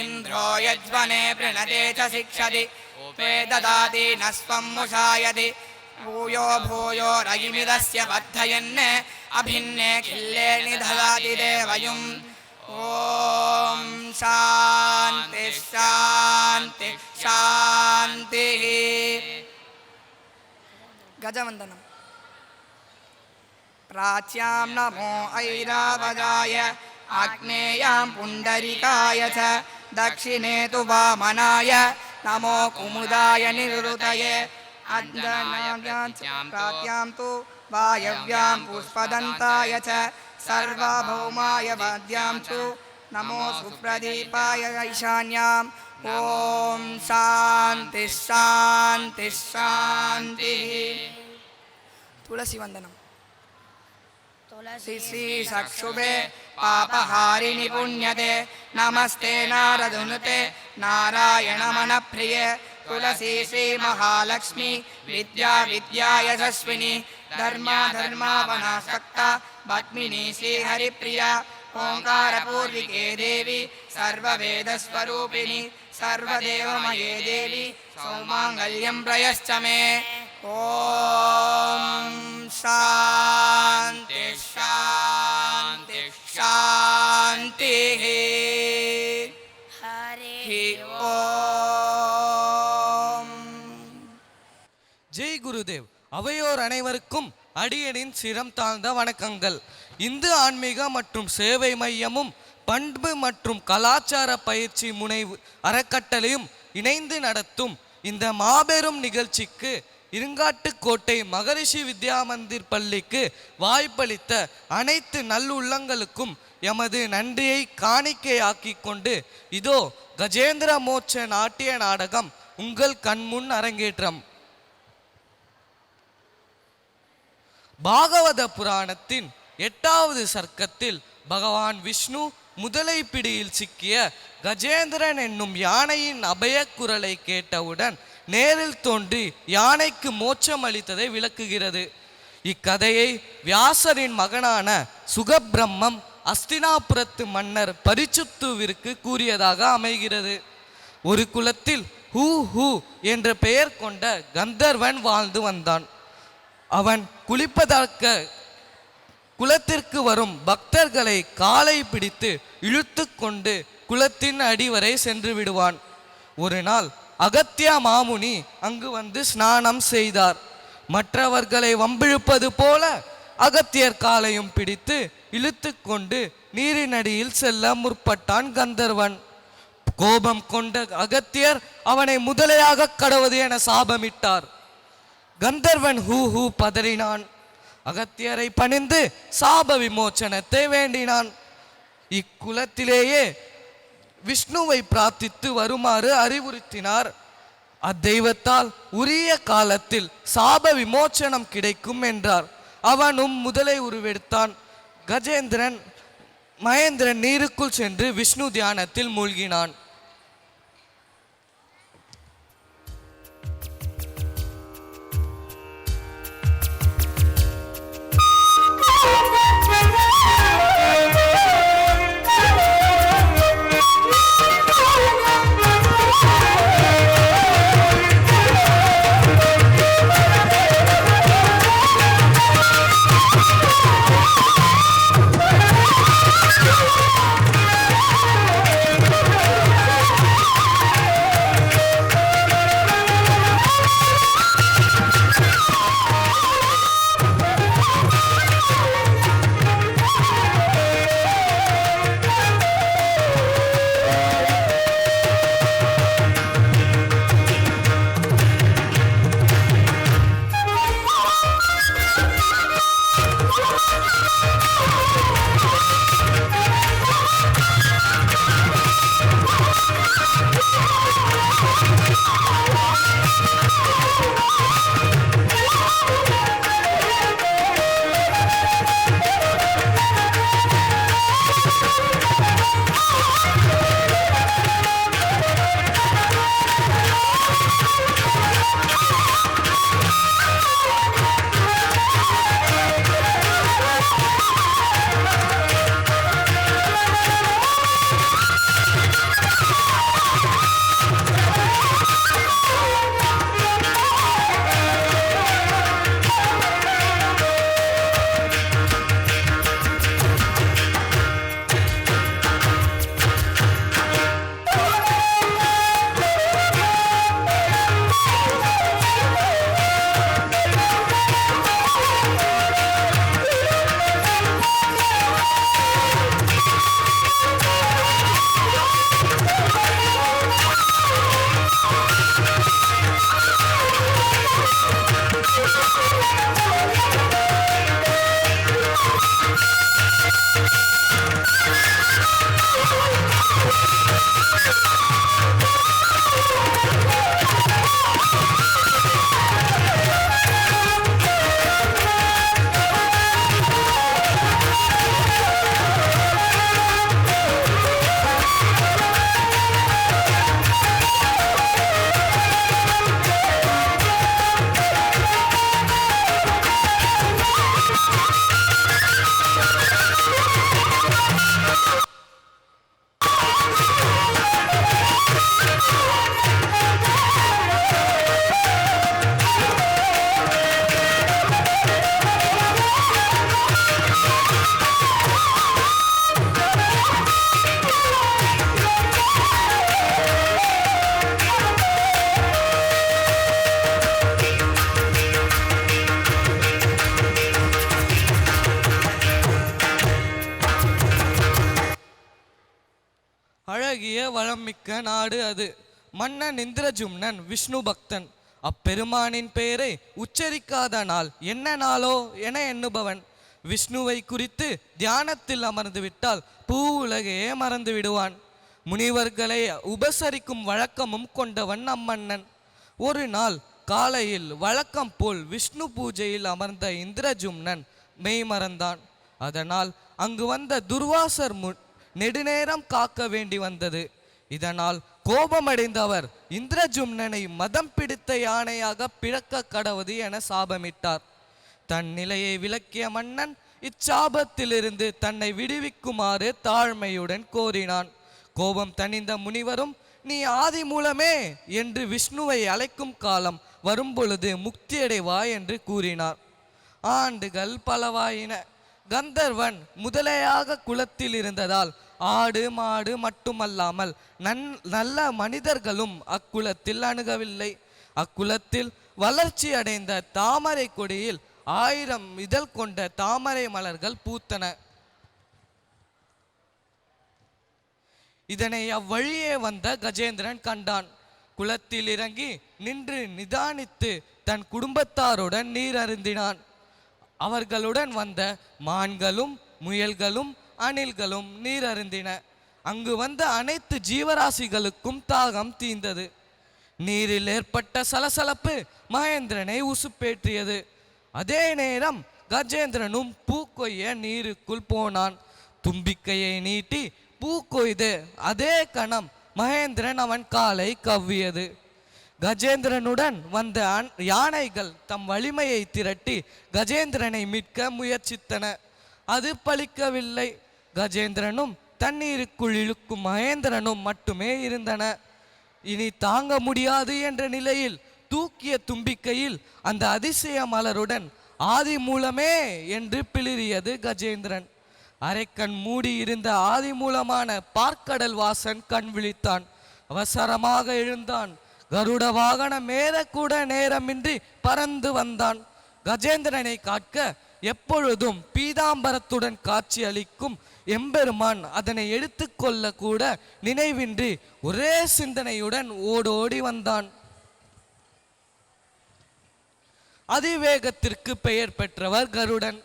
इन्द्रो यज्वने प्रणते च शिक्षति उपे ददाति न स्वं मुषायति भूयो भूयो रयिमिदस्य वर्धयन् अभिन्ने खिल्ले निदधाति देवयुम् ॐ शान्ति शान्ति शान्तिः गजवन्दनम् प्राच्यां नमो ऐरावताय आग्नेयां पुण्डरीकाय च दक्षिणे तु वामनाय नमो कुमुदाय निरुतये प्राच्यां तु वायव्यां पुष्पदन्ताय च सर्वभौमाय वाद्यां तु नमो सुप्रदीपाय ईशान्यां ॐ शान्ति शान्ति शान्तिः तुलसी वन्दनम् श्री सक्षुभे पापहारिणि पुण्यते नमस्ते नारदनुते नारायणमनप्रिये तुलसी श्री महालक्ष्मी विद्या विद्या यशस्विनी धर्मा धर्मावनासक्ता पद्मिनी श्री हरिप्रिया ओंकारपूर्विके देवी सर्ववेदस्वरूपिणी सर्वदेवमये देवी सौमांगल्यं प्रयश्च मे ॐ शान्ति शान्ति शान्तिः हरि ओम ஜெய் குருதேவ். அவையோர் அனைவருக்கும் அடியனின் சிரம் தாழ்ந்த வணக்கங்கள். இந்து ஆன்மீக மற்றும் சேவை மையமும் பண்பு மற்றும் கலாச்சார பயிற்சி முனைவு அறக்கட்டளையும் இணைந்து நடத்தும் இந்த மாபெரும் நிகழ்ச்சிக்கு இருங்காட்டுக்கோட்டை மகரிஷி வித்யா மந்திர் பள்ளிக்கு வாய்ப்பளித்த அனைத்து நல்லுள்ளங்களுக்கும் எமது நன்றியை காணிக்கையாக்கி கொண்டு இதோ கஜேந்திர மோட்ச நாட்டிய நாடகம் உங்கள் கண்முன் அரங்கேற்றம். பாகவத புராணத்தின் 8வது சர்க்கத்தில் பகவான் விஷ்ணு முதலை பிடியில் சிக்கிய கஜேந்திரன் என்னும் யானையின் அபய குரலை கேட்டவுடன் நேரில் தோன்றி யானைக்கு மோட்சம் அளித்ததை விளக்குகிறது. இக்கதையை வியாசரின் மகனான சுகபிரம்மம் அஸ்தினாபுரத்து மன்னர் பரிசுத்துவிற்கு கூறியதாக அமைகிறது. ஒரு குலத்தில் ஹூ ஹூ என்ற பெயர் கொண்ட கந்தர்வன் வாழ்ந்து வந்தான். அவன் குளிப்பதற்க குலத்திற்கு வரும் பக்தர்களை காலை பிடித்து இழுத்து கொண்டு குலத்தின் அடிவரை சென்று விடுவான். ஒரு நாள் அகத்தியா மாமுனி அங்கு வந்து ஸ்நானம் செய்தார். மற்றவர்களை வம்பிழுப்பது போல அகத்தியர் காலையும் பிடித்து இழுத்து கொண்டு நீரின் அடியில் செல்ல முற்பட்டான் கந்தர்வன். கோபம் கொண்ட அகத்தியர் அவனை முதலையாக கடவது என சாபமிட்டார். கந்தர்வன் ஹூ ஹூ பதறினான். அகத்தியரை பணிந்து சாப விமோச்சனத்தை வேண்டினான். இக்குலத்திலேயே விஷ்ணுவை பிரார்த்தித்து வருமாறு அறிவுறுத்தினார். அத்தெய்வத்தால் உரிய காலத்தில் சாப விமோச்சனம் கிடைக்கும் என்றார். அவனும் முதலை உருவெடுத்தான். மகேந்திரன் நீருக்குள் சென்று விஷ்ணு தியானத்தில் மூழ்கினான். அழகிய வளமிக்க நாடு அது. மன்னன் இந்திரஜும்னன் விஷ்ணு பக்தன். அப்பெருமானின் பெயரை உச்சரிக்காத நாள் என்ன நாளோ என எண்ணுபவன். விஷ்ணுவை குறித்து தியானத்தில் அமர்ந்து விட்டால் பூ உலகையே மறந்து விடுவான். முனிவர்களை உபசரிக்கும் வழக்கமும் கொண்டவன் அம்மன்னன். ஒரு நாள் காலையில் வழக்கம் போல் விஷ்ணு பூஜையில் அமர்ந்த இந்திரஜும்னன் மெய்மறந்தான். அதனால் அங்கு வந்த துர்வாசர் நெடுநேரம் காக்க வேண்டி வந்தது. இதனால் கோபமடைந்தவர் இந்திரஜும்னனை மதம் பிடித்த யானையாக பிழக்க கடவுது என சாபமிட்டார். தன் நிலையை விளக்கிய மன்னன் இச்சாபத்திலிருந்து தன்னை விடுவிக்குமாறு தாழ்மையுடன் கோரினான். கோபம் தணிந்த முனிவரும் நீ ஆதி மூலமே என்று விஷ்ணுவை அழைக்கும் காலம் வரும்பொழுது முக்தியடைவாய் என்று கூறினார். ஆண்டுகள் பலவாயின. கந்தர்வன் முதலையாக குலத்தில் இருந்ததால் ஆடு மாடு மட்டுமல்லாமல் நல்ல மனிதர்களும் அக்குலத்தில் அணுகவில்லை. அக்குலத்தில் வளர்ச்சி அடைந்த தாமரை கொடியில் 1000 இதழ் கொண்ட தாமரை மலர்கள் பூத்தன. இதனை அவ்வழியே வந்த கஜேந்திரன் கண்டான். குளத்தில் இறங்கி நின்று நிதானித்து தன் குடும்பத்தாருடன் நீர் அருந்தினான். அவர்களுடன் வந்த மான்களும் முயல்களும் அணில்களும் நீர் அருந்தின. அங்கு வந்த அனைத்து ஜீவராசிகளுக்கும் தாகம் தீர்ந்தது. நீரில் ஏற்பட்ட சலசலப்பு மகேந்திரனை உசுப்பேற்றியது. அதே நேரம் கஜேந்திரனும் பூ கொய்ய நீருக்குள் போனான். தும்பிக்கையை நீட்டி பூ கொய்து அதே கணம் மகேந்திரன் அவன் காலை கவ்வியது. கஜேந்திரனுடன் வந்த யானைகள் தம் வலிமையை திரட்டி கஜேந்திரனை மீட்க முயற்சித்தன. அது பலிக்கவில்லை. கஜேந்திரனும் தண்ணீருக்குள் இழுக்கும் மகேந்திரனும் மட்டுமே இருந்தன. இனி தாங்க முடியாது என்ற நிலையில் தூக்கிய தும்பிக்கையில் அந்த அதிசய மலருடன் ஆதி மூலமே என்று பிளிரியது கஜேந்திரன். அரைக்கண் மூடி இருந்த ஆதி மூலமான பார்க்கடல் வாசன் கண் விழித்தான். அவசரமாக எழுந்தான். கருட வாகனம் ஏறக்கூட நேரமின்றி பறந்து வந்தான். கஜேந்திரனை காக்க எப்பொழுதும் பீதாம்பரத்துடன் காட்சி அளிக்கும் எம்பெருமான் அதனை எடுத்துக்கொள்ள கூட நினைவின்றி ஒரே சிந்தனையுடன் ஓடோடி வந்தான். அதிவேகத்திற்கு பெயர் பெற்றவர் கருடன்.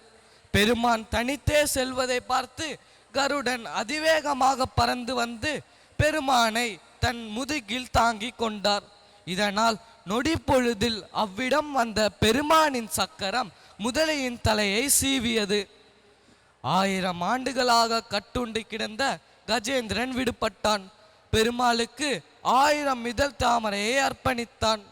பெருமான் தனித்தே செல்வதை பார்த்து கருடன் அதிவேகமாக பறந்து வந்து பெருமானை தன் முதுகில் தாங்கி கொண்டார். இதனால் நொடி பொழுதில் அவ்விடம் வந்த பெருமானின் சக்கரம் முதலையின் தலையை சீவியது. 1000 ஆண்டுகளாக கட்டுண்டு கிடந்த கஜேந்திரன் விடுபட்டான். பெருமாளுக்கு 1000 இதழ் தாமரையை அர்ப்பணித்தான்.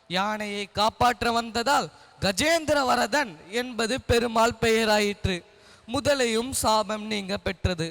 யானையை காப்பாற்ற வந்ததால் கஜேந்திர வரதன் என்பது பெருமாள் பெயராயிற்று. முதலையும் சாபம் நீங்க பெற்றது.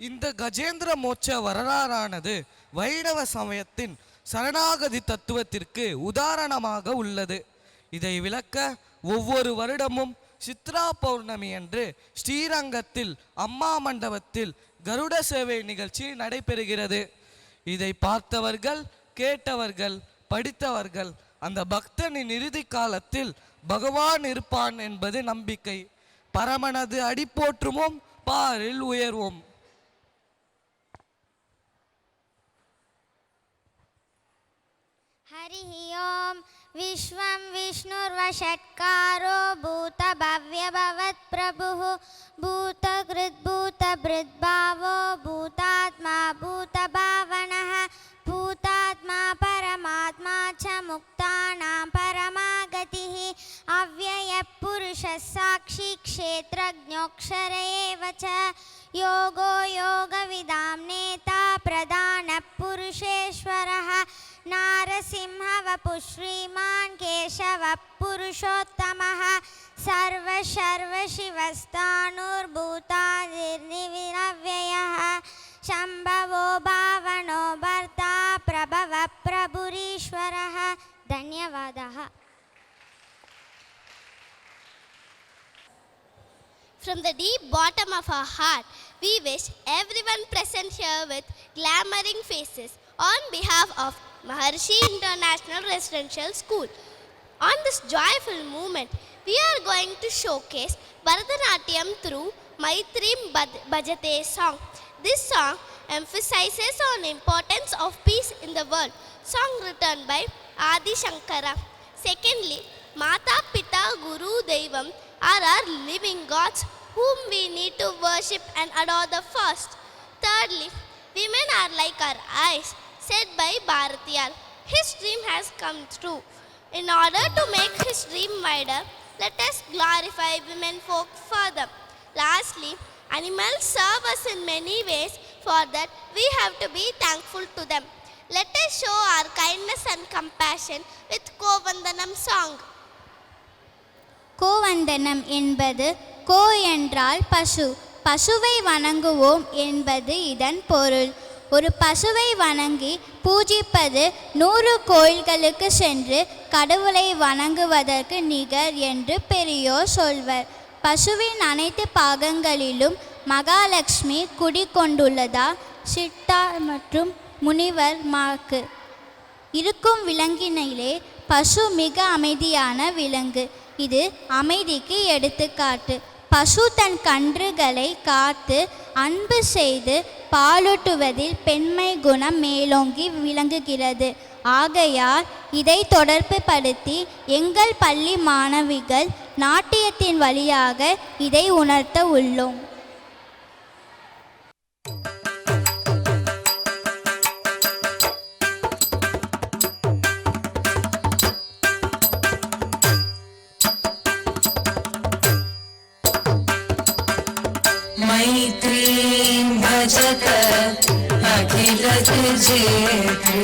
இந்த கஜேந்திர மோட்ச வரலாறானது வைணவ சமயத்தின் சரணாகதி தத்துவத்திற்கு உதாரணமாக உள்ளது. இதை விளக்க ஒவ்வொரு வருடமும் சித்ரா பௌர்ணமி அன்று ஸ்ரீரங்கத்தில் அம்மா மண்டபத்தில் கருட சேவை நிகழ்ச்சி நடைபெறுகிறது. இதை பார்த்தவர்கள், கேட்டவர்கள், படித்தவர்கள் அந்த பக்தனின் இறுதி காலத்தில் பகவான் இருப்பான் என்பது நம்பிக்கை. பரமனது அடி போற்றுவோம், பாரில் உயர்வோம். हरिः ओं विश्वं विष्णुर्वषट्कारो भूतभव्यभवत्प्रभुः भूतकृद्भूतभृद्भावो भूतात्मा भूतभावनः भूतात्मा परमात्मा च मुक्तानां परमागतिः अव्ययपुरुषः साक्षी क्षेत्रज्ञोऽक्षर एव च योगो योगविदां नेता प्रधानपुरुषेश्वरः नारसिंहवपुः श्रीमान् केशवः पुरुषोत्तमः सर्वशर्वशिवस्तानुर्भूतादिर्निविरव्ययः शम्भवो भावनो भर्ता प्रभव प्रभुरीश्वरः. धन्यवादः. From the deep bottom of our heart, we wish everyone present here with glamoring faces on behalf of Maharshi International Residential School. On this joyful moment, we are going to showcase Bharatanatyam through Maitri Bhajate song. This song emphasizes on the importance of peace in the world. Song written by Adi Shankara. Secondly, Mata Pita Guru Devam are our living gods whom we need to worship and adore the first. Thirdly, women are like our eyes, said by Bharatiyar. His dream has come true. In order to make his dream wider, let us glorify women folk further. Lastly, animals serve us in many ways. For that, we have to be thankful to them. Let us show our kindness and compassion with Kovandanam song. கோவந்தனம் என்பது கோ என்றால் பசு, பசுவை வணங்குவோம் என்பது இதன் பொருள். ஒரு பசுவை வணங்கி பூஜிப்பது 100 கோயில்களுக்கு சென்று கடவுளை வணங்குவதற்கு நிகர் என்று பெரியோர் சொல்வர். பசுவின் அனைத்து பாகங்களிலும் மகாலட்சுமி குடிகொண்டுள்ளதா சிட்டா மற்றும் முனிவர் மாக்கு இருக்கும் விலங்கினிலே பசு மிக அமைதியான விலங்கு. இது அமைதிக்கு எடுத்துக்காட்டு. பசு தன் கன்றுகளை காத்து அன்பு செய்து பாலூட்டுவதில் பெண்மை குணம் மேலோங்கி விளங்குகிறது. ஆகையால் இதை தொடர்புபடுத்தி எங்கள் பள்ளி மாணவிகள் நாட்டியத்தின் வழியாக இதை உணர்த்த உள்ளோம். मैत्रीं भजत अखिलत जेत्री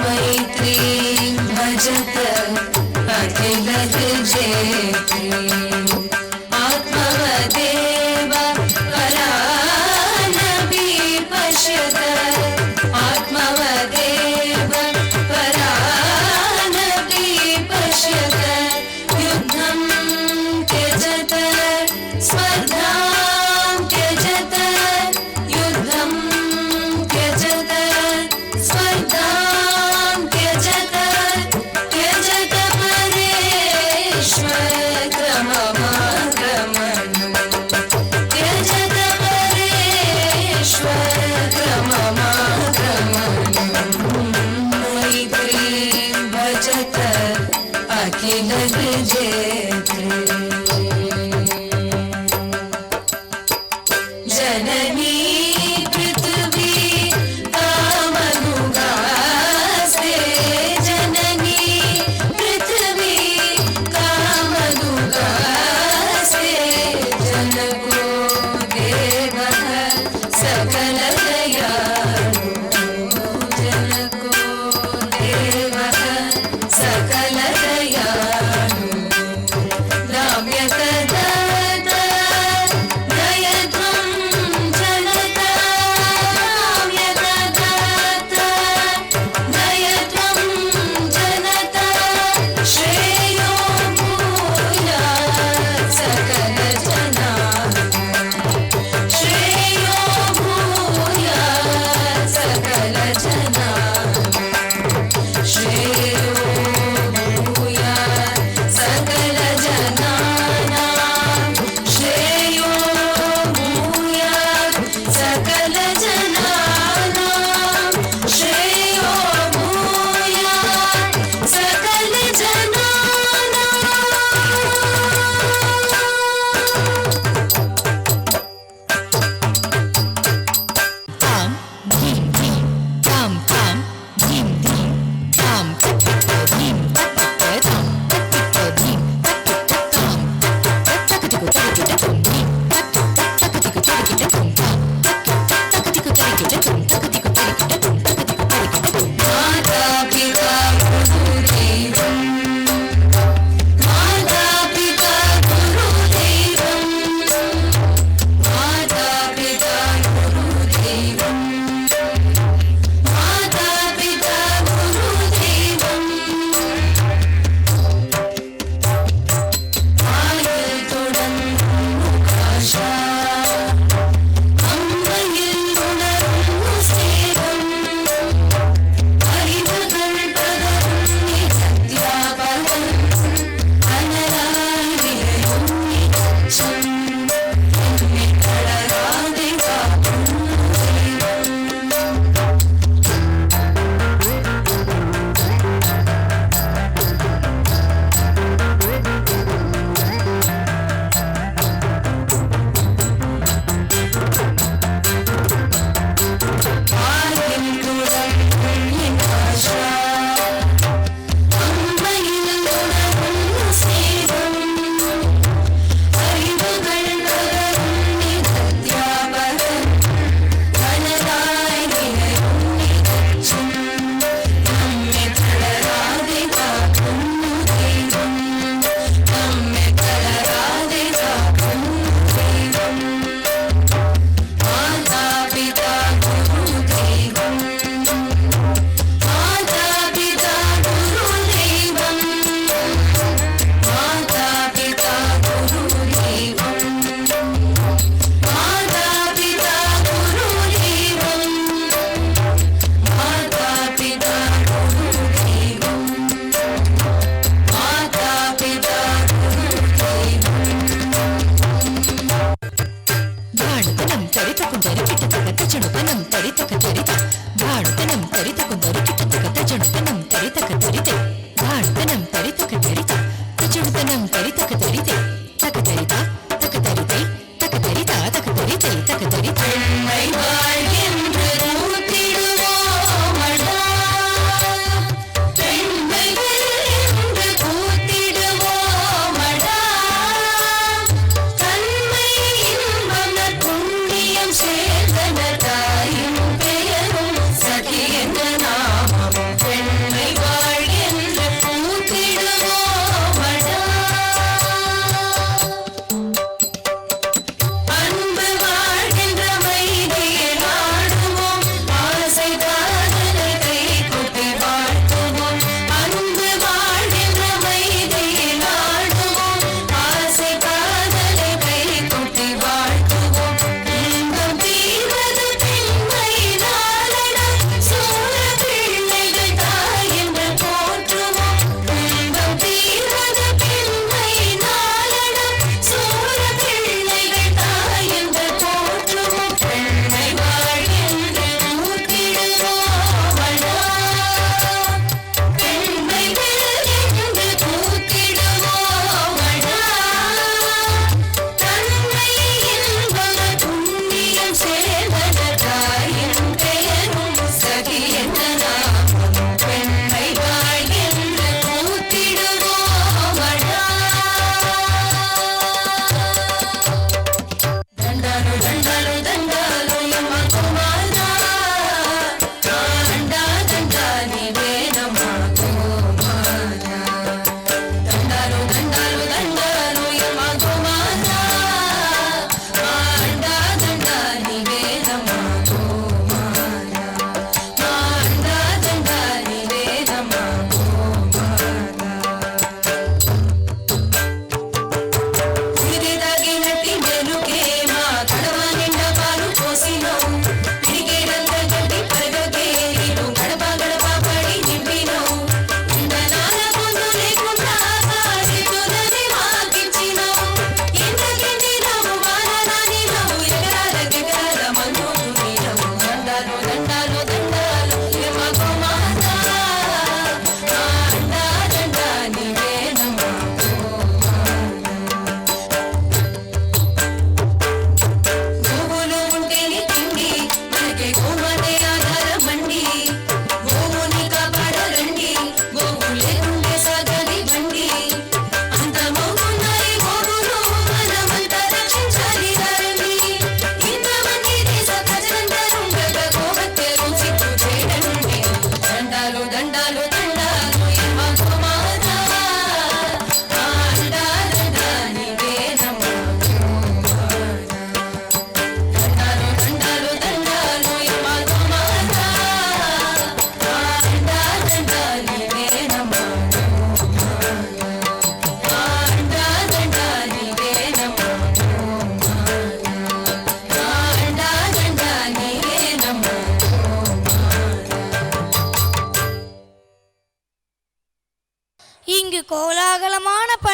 मैत्रीं भजत अखिलत जेत्री आत्मवदेव परानपि पश्यत आत्मवदेव परानपि पश्यत युद्धं त्यजत स्पर्धा जननी पृथ्वी कामनुगास्ते जननी पृथ्वी कामनुगास्ते जनको देवः सकल दयालु जनको देवः सकल दयालु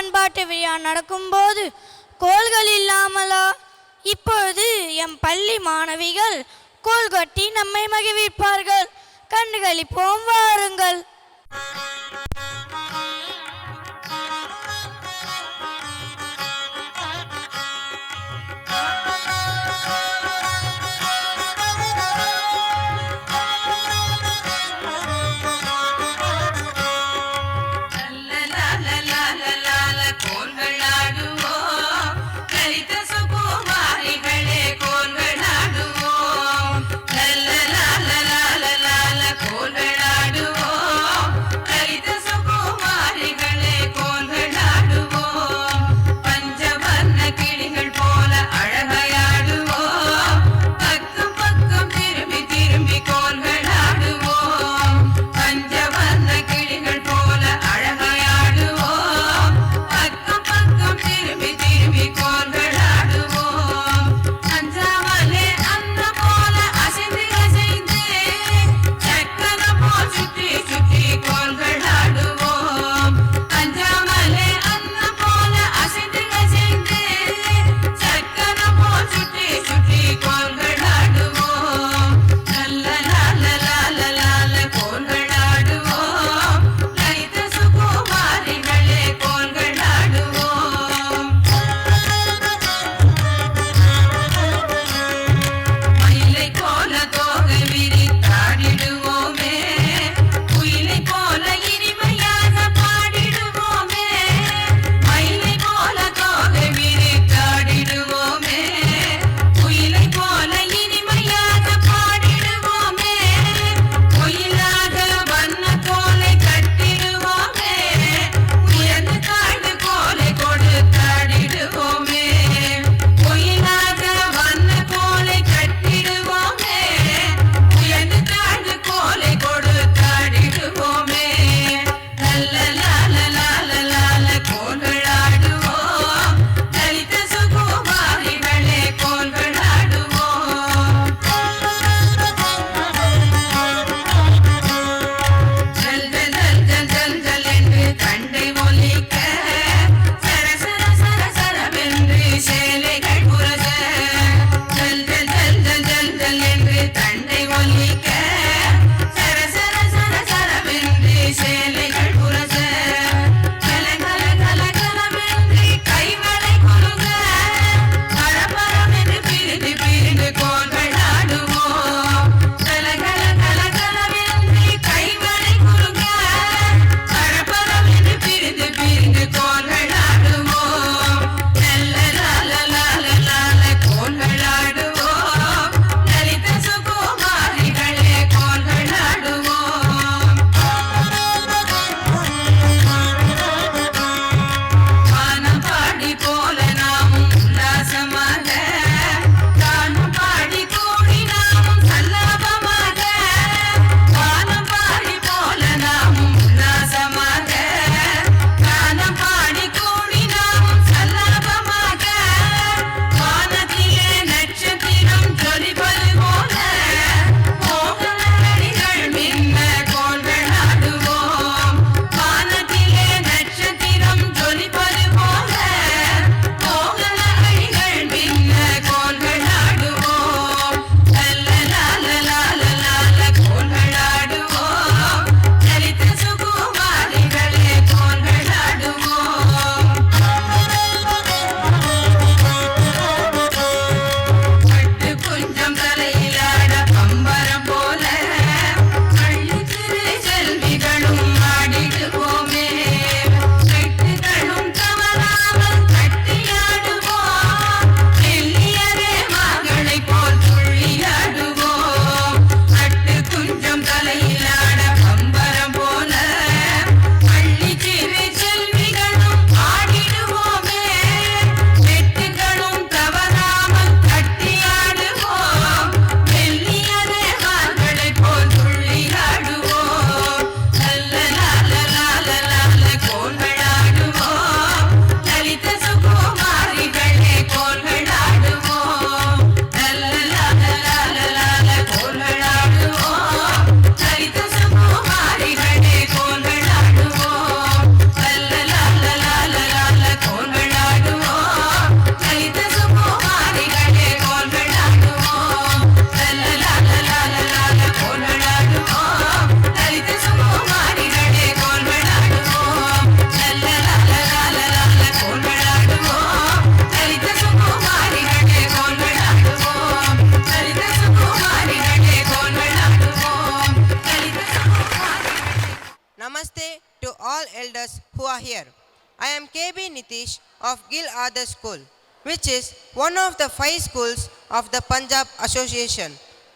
பண்பாட்டு விழா நடக்கும்போது கோல்கள் இல்லாமலா? இப்பொழுது எம் பள்ளி மாணவிகள் கோல் கொட்டி நம்மை மகிழ்விப்பார்கள். கண்டுகளிப்போம் வாருங்கள். கோல்களாடுவோம் I am KB Nitish of Gil Adarsh School, which is one of the 5 schools of the Punjab Association.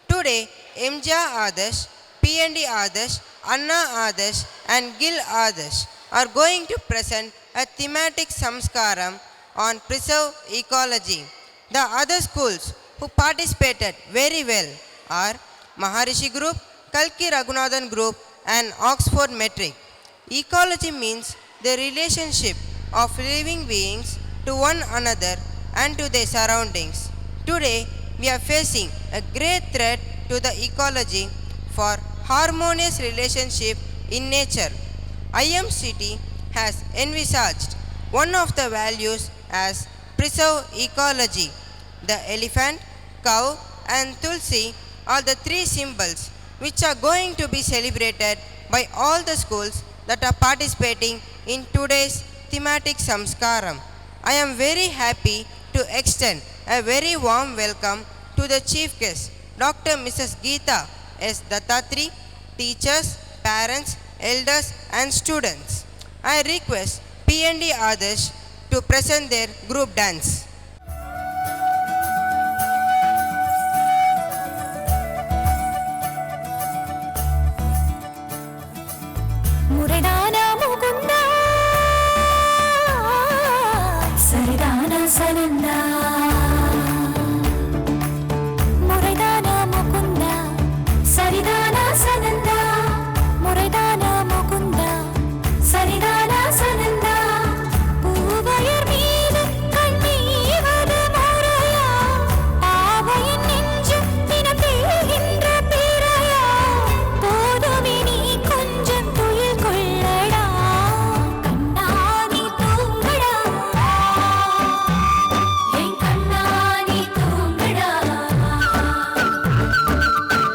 Today, MJ Adarsh, PND Adarsh, Anna Adarsh and Gil Adarsh are going to present a thematic samskaram on preserve ecology. The other schools who participated very well are Maharishi Group, Kalki Raghunathan Group and Oxford Metric. Ecology means the relationship of living beings to one another and to their surroundings. Today, we are facing a great threat to the ecology for harmonious relationship in nature. IMCT has envisaged one of the values as preserve ecology. The elephant, cow and tulsi are the 3 symbols which are going to be celebrated by all the schools that are participating in today's thematic samskaram. I am very happy to extend a very warm welcome to the chief guest, Dr. Mrs. Geeta S. Dattatri, teachers, parents, elders and students. I request PND Adarsh to present their group dance. Muridana Mukunda Saridana Sananda Muridana Mukunda Saridana Sananda Muridana Mukunda Saridana Sananda Puvayar meedu kannivadu muraya Avayin nenju dinam theiginra piraya Podume nee konjam tuyil kollada Kannani thoongada En kannani thoongada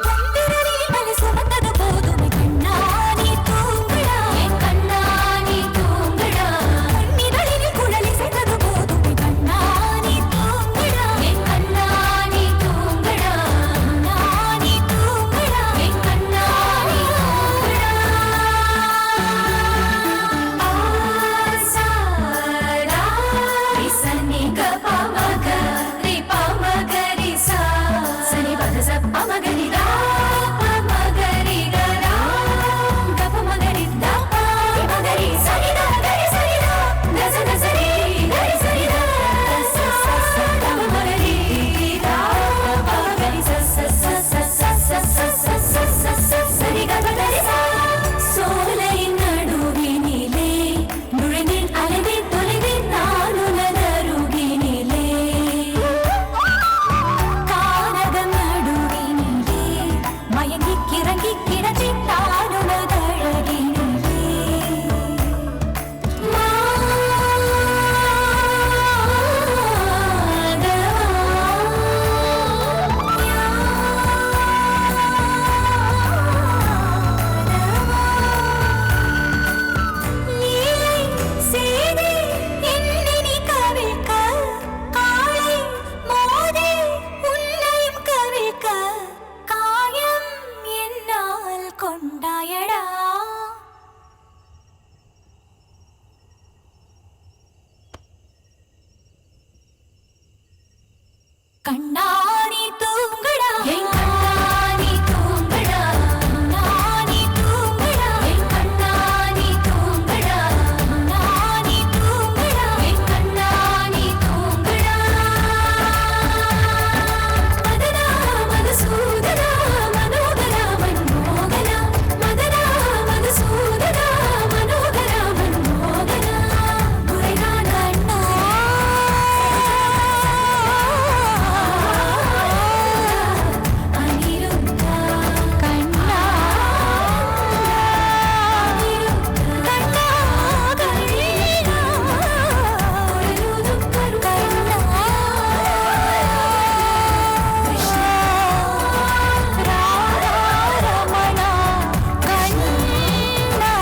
Tandirali male sumandadu podume kannani thoongada En kannani thoongada Kannidalil kulali setadu podume kannani thoongada En kannani thoongada kannani thoongada En kannani Asara Isaniga pamaga Ri pamagari sa Sani bada sa pamagari da Pamagari ga da Ga pamagari da Pamagari sani da gari sani da Da sa da sani gari sani da Sa sa sa da pamagari da Pamagari sa sa sa sa sa sa sa sa sa sa sa Sani ga pamagari sa Solai நடுவினிலே நுழைந்தேன் அலைந்தேன் தொலைந்தேன் நான் உனதருகினிலே கானகம் நடுவினிலே மயங்கி கிறங்கி கிடந்தேன் நான் உனதழகினிலே நீலை சேதே என்னை நீ கவிழ்க்க காலை மோதே உன்னையும் கவிழ்க்க காயம் என்னால் கொண்டாயடா கண்ணாடி தூங்கடா என் கண்ணாடி தூங்கடா கண்ணாடி தூங்கடா என் கண்ணாடி தூங்கடா கண்ணாடி தூங்கடா என் கண்ணாடி தூங்கடா மதனா மதுசூதனா மனோகரா மன்மோகனா மதனா மதுசூதனா மனோகரா மன்மோகனா முறைதான் அண்ணா அனிருத்தா கண்ணா அனிருத்தா கண்ணா கண்ணா ஒருதும் கண்ணா கிருஷ்ணா ராதா ரமணா கண்ணா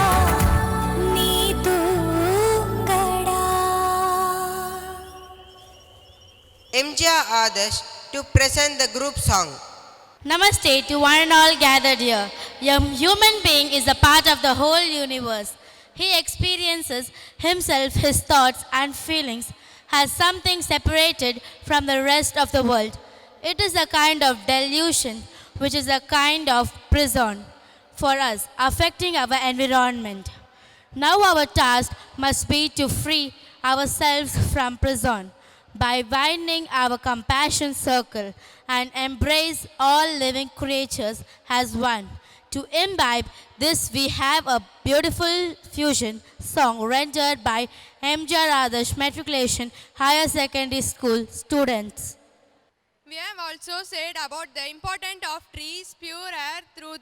நீ தூங்கடா MJ Adarsh to present the group song. Namaste to one and all gathered here. A human being is a part of the whole universe. He experiences himself, his thoughts and feelings as something separated from the rest of the world. It is a kind of delusion, which is a kind of prison for us, affecting our environment. Now our task must be to free ourselves from prison by widening our compassion circle and embrace all living creatures as one. To imbibe this, we have a beautiful fusion song rendered by M.J. Adarsh Matriculation Higher Secondary School students. We have also said about the importance of trees, pure air through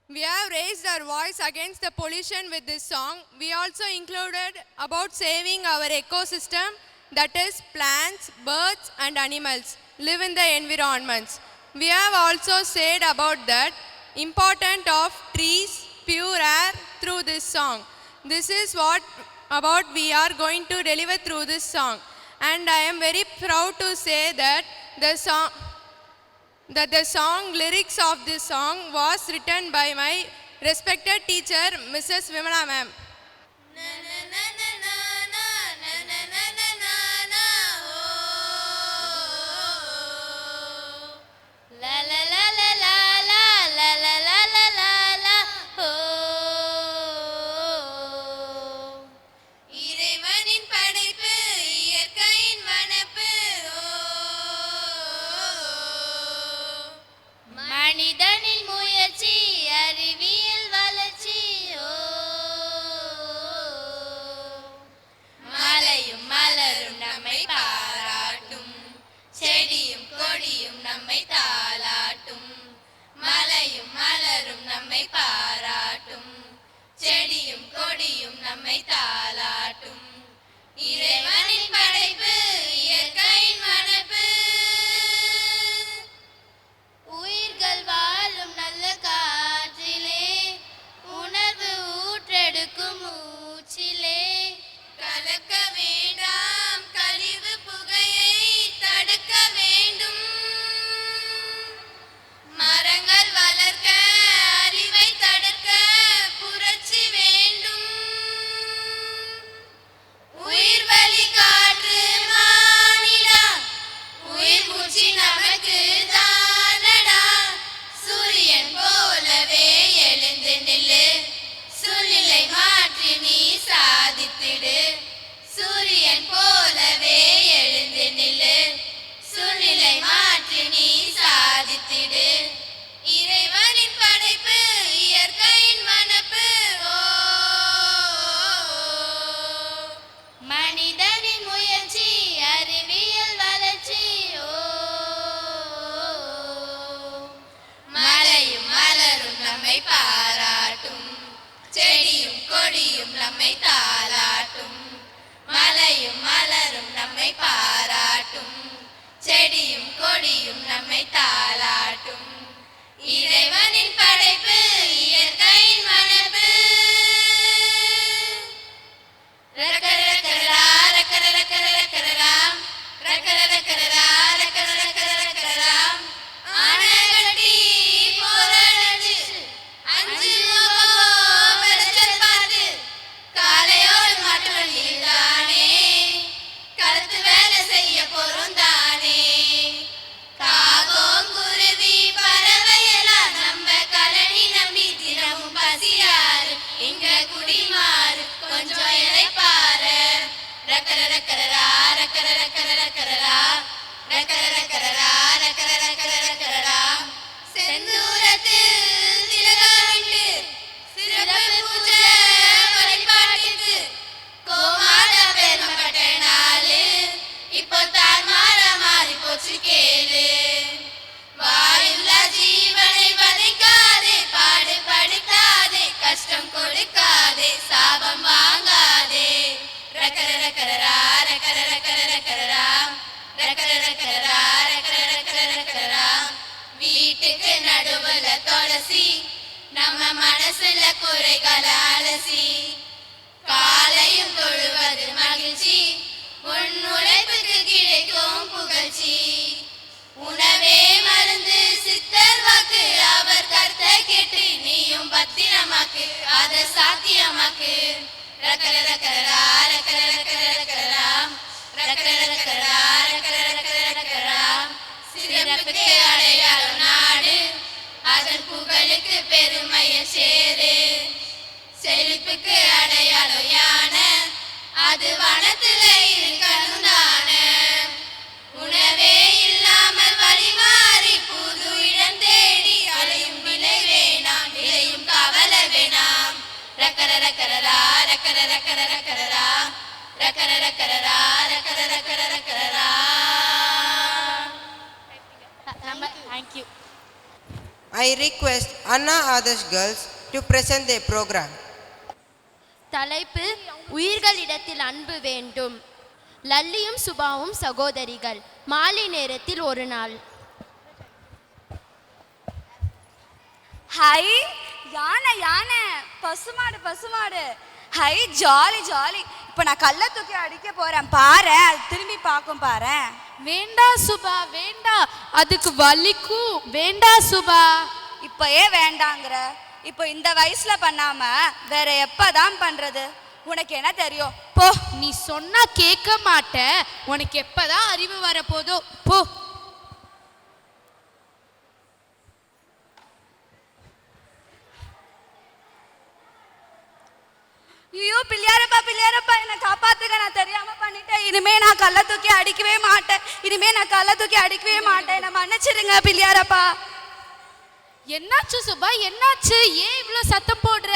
we have raised our voice against the pollution with this song. We also included about saving our ecosystem, that is plants, birds and animals live in the environments. We have also said about that importance of trees, pure air through this song. This is what about we are going to deliver through this song. And I am very proud to say that the song lyrics of this song was written by my respected teacher, Mrs. Vimala ma'am. இறைவனின் படைப்பு இயற்கையின் வனப்பு மனிதனின் முயற்சி அறிவியல் வளர்ச்சி மலையும் மலரும் நம்மை பாராட்டும் செடியும் கொடியும் நம்மை தாளாட்டும் மலையும் மலரும் நம்மை பாராட்டும் செடியும் கொடியும் நம்மை தாளாட்டும் இறைவனின் படைப்பு இயற்கையின் வனப்பு உயிர்கள் வாழும் நல்ல காற்றிலே உணர்வு ஊற்றெடுக்கும் மூச்சிலே கலக்க வேண்டாம் கழிவு புகையை தடுக்க வேண்டும் மரங்கள் வளர்க்க அறிவை தடுக்க புரட்சி வேண்டும் உயிர் வழி காற்று மானிடா உயிர் மூச்சு நமக்கு தானடா சூரியன் போலவே எழுந்து நில்லு சூழ்நிலை மாற்றி நீ சாதித்திடு சூரியன் போலவே எழுந்து நில்லு சூழ்நிலை மாற்றி நீ சாதித்திடு இறைவனின் படைப்பு இயற்கையின் வனப்பு மனிதனின் முயற்சி அறிவியல் வளர்ச்சி மலையும் மலரும் நம்மை பாராட்டும் செடியும் கொடியும் நம்மை தாளாட்டும் மலையும் மலரும் நம்மை பாராட்டும் செடியும் கொடியும் நம்மை தாளாட்டும் இறைவனின் படைப்பு இயற்கையின் வனப்பு ரக்கர ரக்கரரா ரக்கர ரக்கர ரக்கரரா ரக்கர ரக்கரரா ரக்கர ரக்கர ரக்கரரா ஆனகட்டி போராடிச்சு அஞ்சு முகம் வெளச்சல் பார்த்து காலையோடு மாற்றம் நீதானே களத்து வேலை செய்ய போறோம் தானே காகம் குருவி பறவையெல்லாம் நம்ம கலனி நம்பி தினமும் பசியாரு இங்க குடிமாறு கொஞ்சம் இறைப்பாரு ரக்கர ரக்கரரா ரக்கர ரக்கர ரக்கரரா ரக்கர ரக்கரரா ரக்கர ரக்கர ரக்கரரா செந்தூரத்தில் திலகமிட்டு சிறப்பு பூஜை வழிபாட்டுக்கு கோமாதா பெருமப்பட்ட நாளு இப்போ தார்மாரா மாறி போச்சு கேளு வாயுள்ள ஜீவனை வதைக்காதே பாடுபடுத்தாதே கஷ்டம் கொடுக்காதே சாபம் வாங்காதே ரக்கர ரக்கரரா ரக்கர ரக்கர ரக்கரரா ரக்கர ரக்கரரா ரக்கர ரக்கர ரக்கரரா வீட்டுக்கு நடுவுல துளசி நம்ம மனசுல குறைகள அலசி காலையும் தொழுவது மகிழ்ச்சி உன் உழைப்புக்கு கிடைக்கும் புகழ்ச்சி உணவே மருந்து சித்தர் வாக்கு அவர் கருத்தை கேட்டு நீயும் பத்திரமாக்கு அதை சாத்தியமாக்கு சிறப்புக்கு அடையாளம் நாடு, அதன் புகழுக்கு பெருமையை சேரு. செழிப்புக்கு அடையாளம் யானை, அது வனத்துல இருக்கணும் தானே. உணவே இல்லாமல் வழிமாறி புது இடம் தேடி அலையும் நிலை வேணாம், நிலையும் கவலை வேணாம். ரக்கர ரக்கரரா ரக்கர ரக்கர ரக்கரரா ரக்கர ரக்கரரா ரக்கர ரக்கர ரக்கரரா. Thank you. I request Anna Adarsh girls to present their program. தலைப்பு உயிர்களிடத்தில் அன்பு வேண்டும். லல்லியும் சுபாவும் சகோதரிகள். மாலை நேரத்தில் ஒரு நாள். ஹை யானை யானை, பசுமாடு பசுமாடு, ஹை ஜாலி ஜாலி. இப்போ நான் கல்லை தூக்கி அடிக்க போறேன் பாரு, அது திரும்பி பார்க்கும் பாரு. வேண்டாம் சுபா வேண்டாம், அதுக்கு வலிக்கும். வேண்டாம் சுபா. இப்போ ஏன் வேண்டாங்கிற? இப்போ இந்த வயசுல பண்ணாம வேற எப்பதான் பண்றது? உனக்கு என்ன தெரியும்? போ, நீ சொன்னா கேட்க மாட்ட. உனக்கு எப்பதான் அறிவு வரப்போதோ போ. ஐயோ பிள்ளையாரப்பா பிள்ளையாரப்பா, என்னை காப்பாத்துக்க, நான் தெரியாம பண்ணிட்டேன். இனிமே நான் கல்லை தூக்கி அடிக்கவே மாட்டேன். இனிமே நான் கல்லை தூக்கி அடிக்கவே மாட்டேன். என்னை மன்னிச்சிருங்க பிள்ளையாரப்பா. என்னாச்சு சுபா, என்னாச்சு? ஏன் இவ்வளோ சத்தம் போடுற?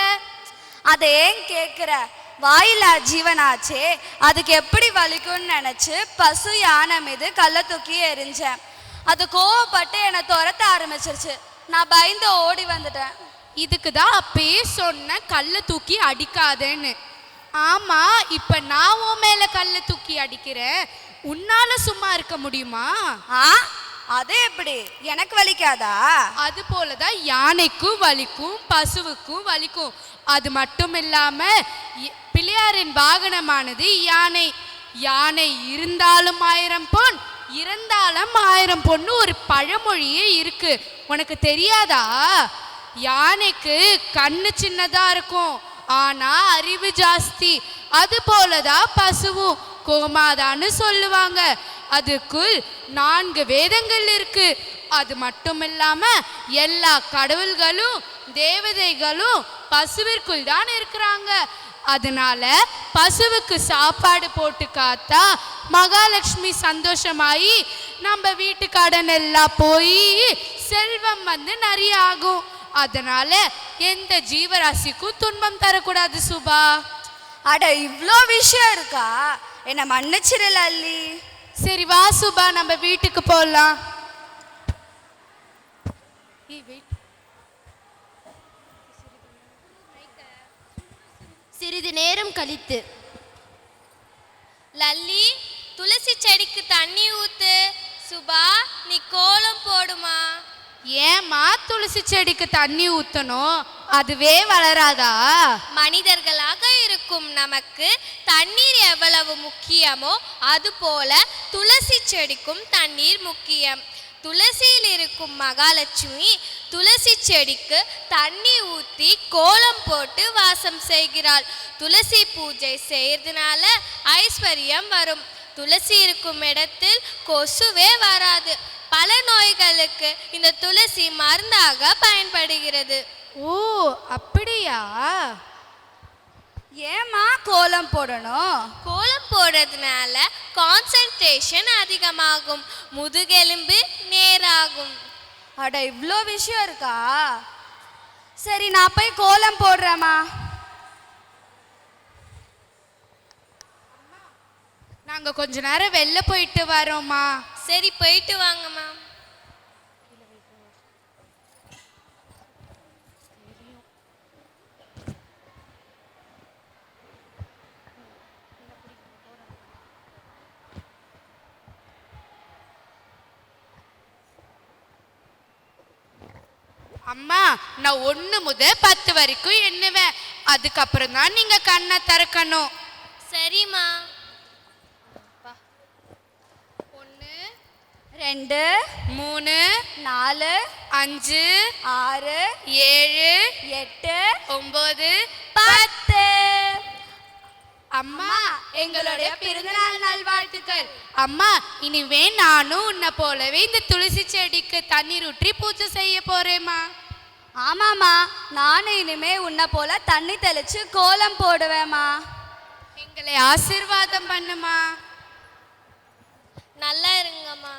அதை ஏன் கேட்குற? வாயிலா ஜீவனாச்சே, அதுக்கு எப்படி வலிக்கும்னு நினச்சி பசு யானை மீது கல்லை தூக்கி எரிஞ்சேன். அது கோவப்பட்டு என்னை துரத்த ஆரம்பிச்சிருச்சு. நான் பயந்து ஓடி வந்துட்டேன். இதுக்கு தான் அப்பயே சொன்ன கல்லை தூக்கி அடிக்காதேன்னு. ஆமா, இப்ப நான் உன் மேல கல்லை தூக்கி அடிக்கிறேன், உன்னால சும்மா இருக்க முடியுமா? அது எப்படி? எனக்கு வலிக்காதா? அது போலதான் யானைக்கும் வலிக்கும், பசுவுக்கும் வலிக்கும். அது மட்டும் இல்லாம பிள்ளையாரின் வாகனமானது யானை. யானை இருந்தாலும் 1000 பொன், இறந்தாலும் 1000 பொண்ணு ஒரு பழமொழியே இருக்கு. உனக்கு தெரியாதா? யானைக்கு கண்ணு சின்னதா இருக்கும், ஆனா அறிவு ஜாஸ்தி. அது போலதான் பசுவும். கோமாதான்னு சொல்லுவாங்க. அதுக்குள் 4 வேதங்கள் இருக்கு. அது மட்டும் இல்லாம எல்லா கடவுள்களும் தேவதைகளும் பசுவிற்குள் தான் இருக்கிறாங்க. அதனால பசுவுக்கு சாப்பாடு போட்டு காத்தா மகாலட்சுமி சந்தோஷமாயி நம்ம வீட்டு கடன் எல்லாம் போய் செல்வம் வந்து நிறைய ஆகும். அதனால எந்த ஜீவராசிக்கும் துன்பம் தரக்கூடாது சுபா. அட இவ்வளோ விஷயம் இருக்கா? என்ன மன்னிச்சிரு லல்லி. சரி வா சுபா, நம்ம வீட்டுக்கு போகலாம். சிறிது நேரம் கழித்து, லல்லி துளசி செடிக்கு தண்ணி ஊத்து. சுபா நீ கோலம் போடுமா. ஏமா துளசி செடிக்கு தண்ணி ஊத்தணும்? அதுவே வளராதா? மனிதர்களாக இருக்கும் நமக்கு தண்ணீர் எவ்வளவு முக்கியமோ அதுபோல துளசி செடிக்கும் தண்ணீர் முக்கியம். துளசியில் இருக்கும் மகாலட்சுமி துளசி செடிக்கு தண்ணி ஊற்றி கோலம் போட்டு வாசம் செய்கிறாள். துளசி பூஜை செய்யறதுனால ஐஸ்வர்யம் வரும். துளசி இருக்கும் இடத்தில் கொசுவே வராது. பல நோய்களுக்கு இந்த துளசி மருந்தாக பயன்படுகிறது. ஓ அப்படியா? ஏமா கோலம் போடணும்? கோலம் போடுறதுனால கான்சென்ட்ரேஷன் அதிகமாகும், முதுகெலும்பு நேராகும். அட இவ்வளோ விஷயம் இருக்கா? சரி நான் போய் கோலம் போடுறேம்மா. நாங்க கொஞ்ச நேரம் வெளில போயிட்டு வரோம்மா. சரி போயிட்டு வாங்கம்மா. அம்மா, நான் 1 முதல் 10 வரைக்கும் எண்ணுவேன். அதுக்கப்புறம் தான் நீங்க கண்ணை திறக்கணும். சரிம்மா. 1 2 3 4 5 6 7 8 9 10. அம்மா எங்களுடைய பிறந்தநாள் நல்வாழ்த்துக்கள். அம்மா இனிமே நானும் உன்னை போலவே இந்த துளசி செடிக்கு தண்ணீர் ஊற்றி பூஜை செய்ய போறேம்மா. ஆமாம்மா, நானும் இனிமே உன்னை போல தண்ணி தெளிச்சு கோலம் போடுவேம்மா. எங்களை ஆசீர்வாதம் பண்ணுமா. நல்லா இருங்கம்மா.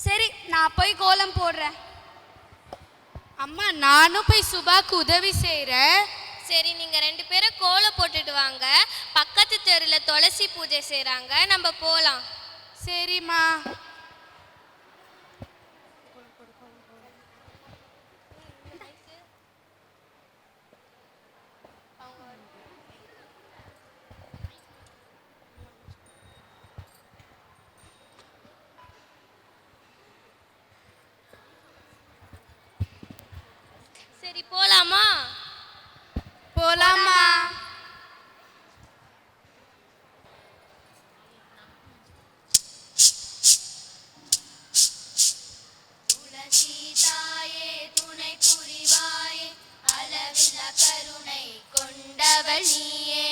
சரி, நான் போய் கோலம் போடுறேன். அம்மா நானும் போய் சுபாக்கு உதவி செய்கிறேன். சரி, நீங்கள் 2 பேரும் கோலம் போட்டுட்டு வாங்க. பக்கத்து தெருவில் துளசி பூஜை செய்கிறாங்க, நம்ம போகலாம். சரிம்மா. சரி போலாமா? போலாமா. துளசி தாயே துணை புரிவாயே, அளவில்லா கருணை கொண்டவள் நீயே.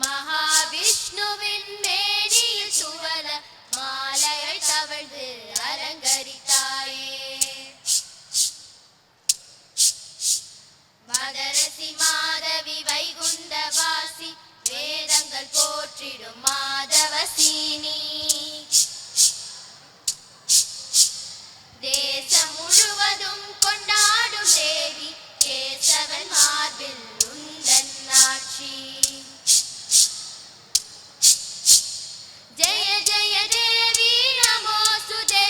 மகாவிஷ்ணுவின் மேனியில் சுவல மாலையை தவழ்ந்து அலங்கரித்தாயே. மதரசி மாதவி வைகுண்டவாசி, வேதங்கள் போற்றிடும் மாதவசீனி. தேசம் முழுவதும் கொண்டாடும் தேவி, கேசவன் மார்பில் உந்தன் ஆட்சி. ஜெய ஜெய தேவி நமோஸ்துதே,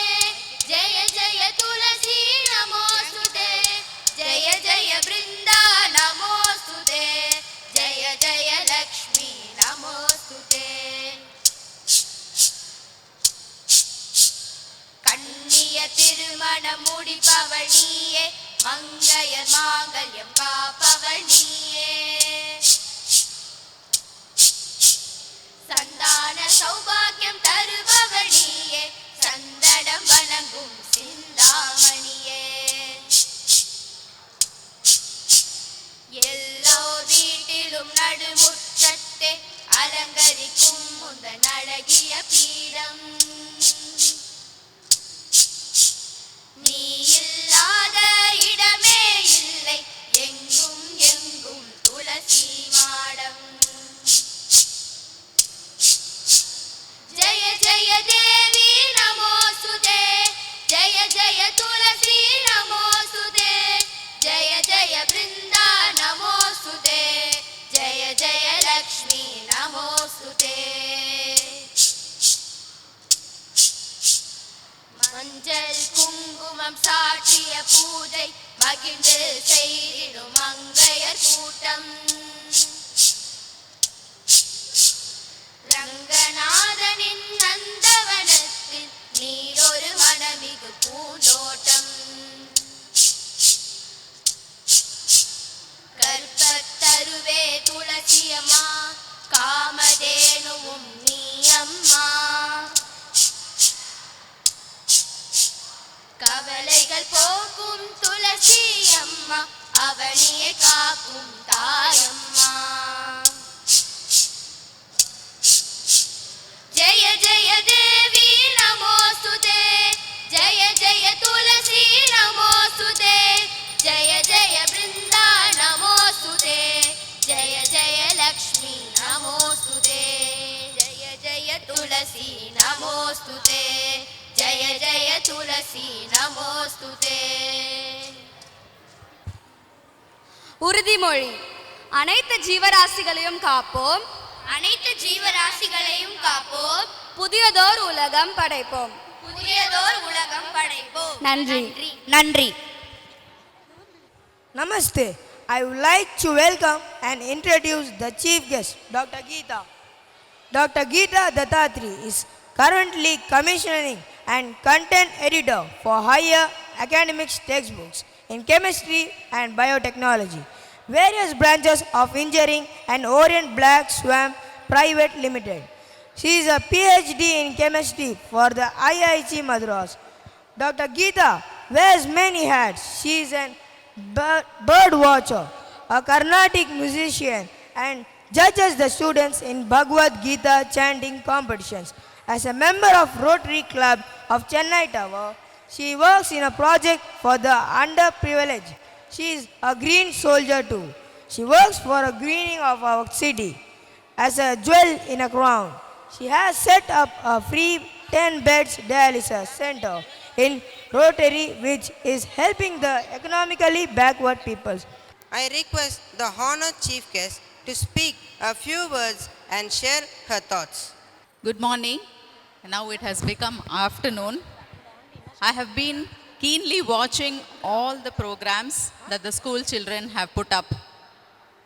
ஜெய ஜெய துளசி நமோஸ்துதே, ஜெய ஜெய பிருந்தா நமோஸ்துதே, ஜெய ஜெய லக்ஷ்மி நமோஸ்துதே. கண்ணிய திருமணம் முடிப்பவள் நீயே, மங்கையர் மாங்கல்யம் காப்பவள் நீயே. சந்தான சௌபாக்கியம் தருபவள் நீயே, சந்தடம் வணங்கும் சிந்தாமணியே. எல்லோர் வீட்டிலும் நடுமுற்றத்தை அலங்கரிக்கும் முந்தன் அழகிய பீடம். நீ இல்லாத இடமே இல்லை, எங்கும் எங்கும் துளசி மாடம். ஜெய ஜெய தேவி நமோஸ்துதே, ஜெய ஜெய துளசி நமோஸ்துதே, ஜெய ஜெய பிருந்தா நமோஸ்துதே, ஜெய ஜெய லக்ஷ்மி நமோஸ்துதே. மஞ்சள் குங்குமம் சாற்றிய பூஜை மகிழ்ந்து செய்திடும் மங்கையர் கூட்டம். ரங்கநாதனின் நந்தவனத்தில் நீரொரு மனமிகு பூந்தோட்டம். கற்பத்தருவே துளசியம்மா, காமதேனுவும் நீ அம்மா. கவலைகள் போக்கும் துளசி அம்மா, அவனியை காக்கும் தாயம்மா. ஜெய ஜெய தேவி நமோஸ்துதே, ஜெய ஜெய துளசி நமோஸ்துதே, ஜெய ஜெய பிருந்தா நமோஸ்துதே, ஜெய ஜெய லக்ஷ்மி நமோஸ்துதே, ஜெய ஜெய துளசி நமோஸ்துதே, ஜெய ஜெய துளசி நமோஸ்துதே. உறுதிமொழி. அனைத்து ஜீவராசிகளையும் காப்போம், அனைத்து ஜீவராசிகளையும் காப்போம், புதியதோர் உலகம் படைப்போம். புதியதோர் உலகம் படைப்போம். நன்றி. நன்றி. Namaste. I would like to welcome and introduce the chief guest, Dr. Geeta. Dr. Geeta Dattatri is currently commissioning and content editor for higher academics textbooks in chemistry and biotechnology, various branches of engineering and Orient Black Swan Private Limited. She is a PhD in chemistry for the IIT Madras. Dr. Geeta wears many hats. She is a bird watcher, a Carnatic musician, and judges the students in Bhagavad Gita chanting competitions. As a member of Rotary Club of Chennai Tower, she works in a project for the underprivileged. She is a green soldier too. She works for a greening of our city as a jewel in a crown. She has set up a free 10 beds dialysis center in Rotary, which is helping the economically backward peoples. I request the honored chief guest to speak a few words and share her thoughts. Good morning. Now it has become afternoon. I have been keenly watching all the programs that the school children have put up.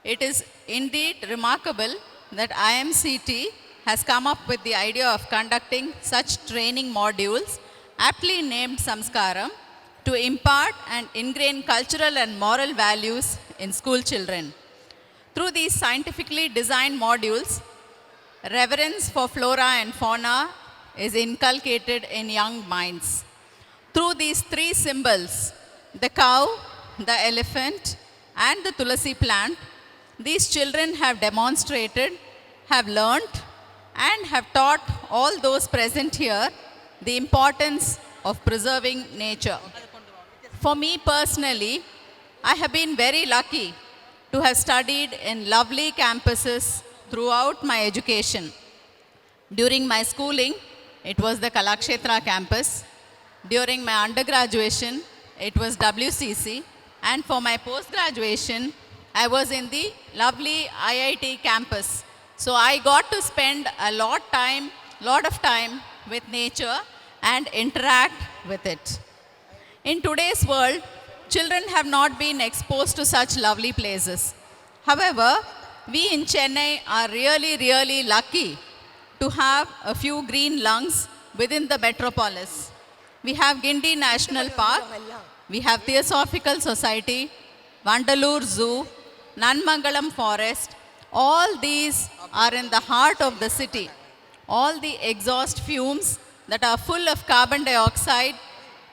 It is indeed remarkable that IMCT has come up with the idea of conducting such training modules, aptly named Samskaram, to impart and ingrain cultural and moral values in school children. Through these scientifically designed modules, reverence for flora and fauna is inculcated in young minds. Through these three symbols, the cow, the elephant, and the tulasi plant, these children have demonstrated, have learnt, and have taught all those present here the importance of preserving nature. For me personally, I have been very lucky to have studied in lovely campuses throughout my education. During my schooling, it was the Kalakshetra campus. During my undergraduation, it was WCC. And for my post-graduation, I was in the lovely IIT campus. So I got to spend a lot of time with nature and interact with it. In today's world, children have not been exposed to such lovely places. However, we in Chennai are really lucky to have a few green lungs within the metropolis. We have Gindi National Park, we have Theosophical Society, Vandalur Zoo, Nanmangalam Forest. All these are in the heart of the city. All the exhaust fumes that are full of carbon dioxide,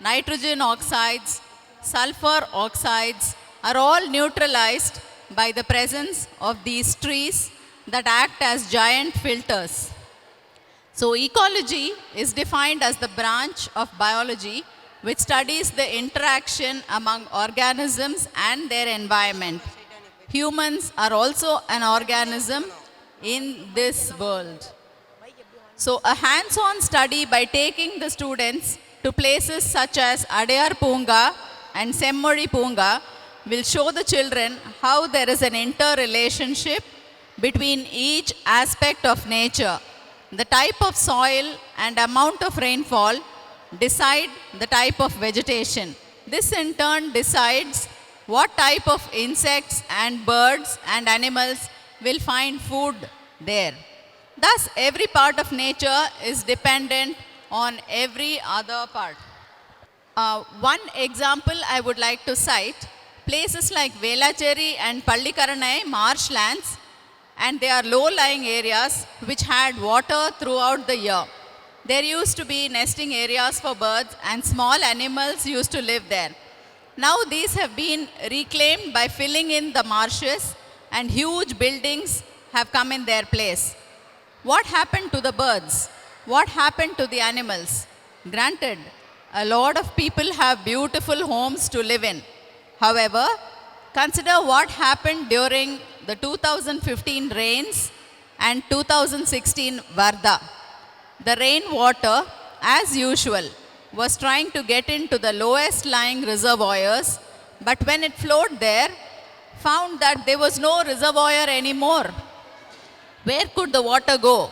nitrogen oxides, sulfur oxides are all neutralized by the presence of these trees that act as giant filters. So ecology is defined as the branch of biology which studies the interaction among organisms and their environment. Humans are also an organism in this world. So a hands-on study by taking the students to places such as Adayar Poonga and Semmori Poonga will show the children how there is an interrelationship between each aspect of nature. The type of soil and amount of rainfall decide the type of vegetation. This in turn decides what type of insects and birds and animals will find food there. Thus, every part of nature is dependent on every other part. One example I would like to cite, places like Velacheri and Pallikaranai marshlands, and they are low-lying areas which had water throughout the year. There used to be nesting areas for birds and small animals used to live there. Now these have been reclaimed by filling in the marshes and huge buildings have come in their place. What happened to the birds? What happened to the animals? Granted, a lot of people have beautiful homes to live in. However, consider what happened during the 2015 rains and 2016 Varda. The rainwater, as usual, was trying to get into the lowest lying reservoirs, but when it flowed there, found that there was no reservoir anymore. Where could the water go?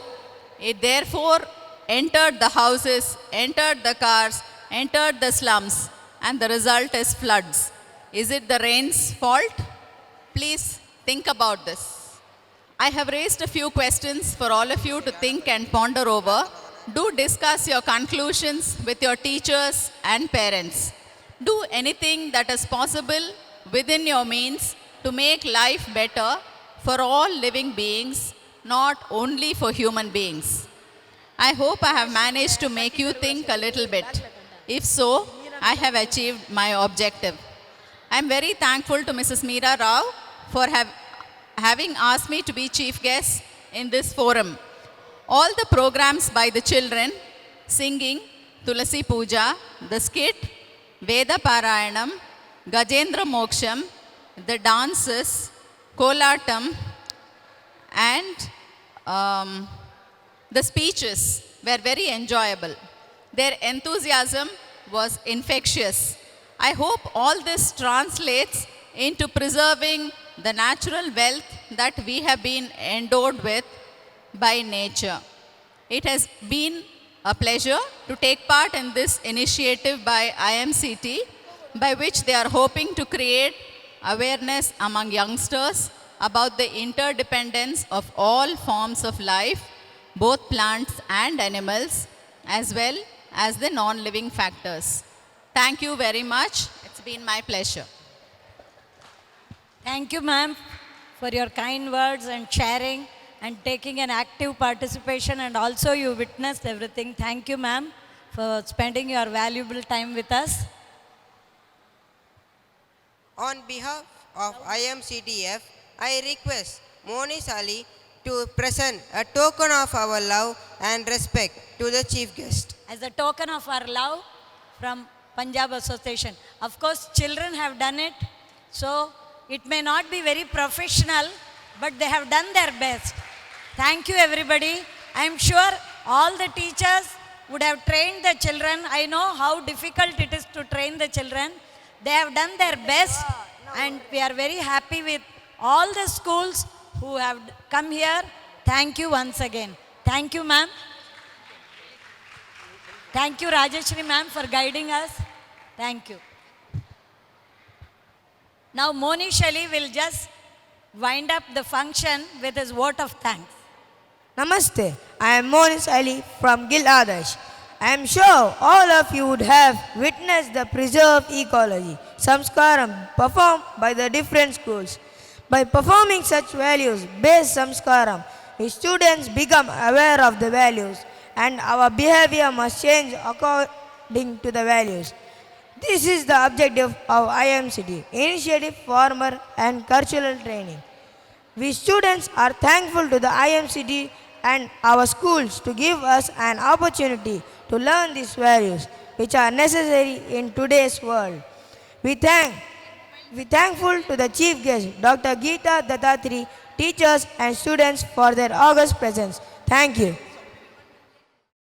It therefore entered the houses, entered the cars, entered the slums, and the result is floods. Is it the rain's fault? Please think about this. I have raised a few questions for all of you to think and ponder over. Do discuss your conclusions with your teachers and parents. Do anything that is possible within your means to make life better for all living beings, not only for human beings. I hope I have managed to make you think a little bit. If so, I have achieved my objective. I am very thankful to Mrs. Meera Rao for having asked me to be chief guest in this forum. All the programs by the children, singing, Tulasi Puja, the skit, Veda Parayanam, Gajendra Moksham, the dances, Kolatam, and the speeches were very enjoyable. Their enthusiasm was infectious. I hope all this translates into preserving the natural wealth that we have been endowed with by nature. It has been a pleasure to take part in this initiative by IMCT, by which they are hoping to create awareness among youngsters about the interdependence of all forms of life, both plants and animals, as well as the non-living factors. Thank you very much. It's been my pleasure. Thank you, ma'am, for your kind words and sharing and taking an active participation, and also you witnessed everything. Thank you, ma'am, for spending your valuable time with us. On behalf of IMCDF, I request Monish Ali to present a token of our love and respect to the chief guest. As a token of our love from Punjab Association. Of course, children have done it, so it may not be very professional, but they have done their best. Thank you, everybody. I am sure all the teachers would have trained the children. I know how difficult it is to train the children. They have done their best, and we are very happy with all the schools who have come here. Thank you once again. Thank you, ma'am. Thank you, Rajeshri ma'am, for guiding us. Thank you. Now, Monish Ali will just wind up the function with his vote of thanks. Namaste. I am Monish Ali from Gil Adarsh. I am sure all of you would have witnessed the preserved ecology, Samskaram, performed by the different schools. By performing such values-based Samskaram, we students become aware of the values, and our behavior must change according to the values. This is the objective of IMCT, Initiative Formal and Cultural Training. We students are thankful to the IMCT and our schools to give us an opportunity to learn these values, which are necessary in today's world. We thankful to the chief guest, Dr. Geeta Dattatri, teachers and students for their august presence. Thank you.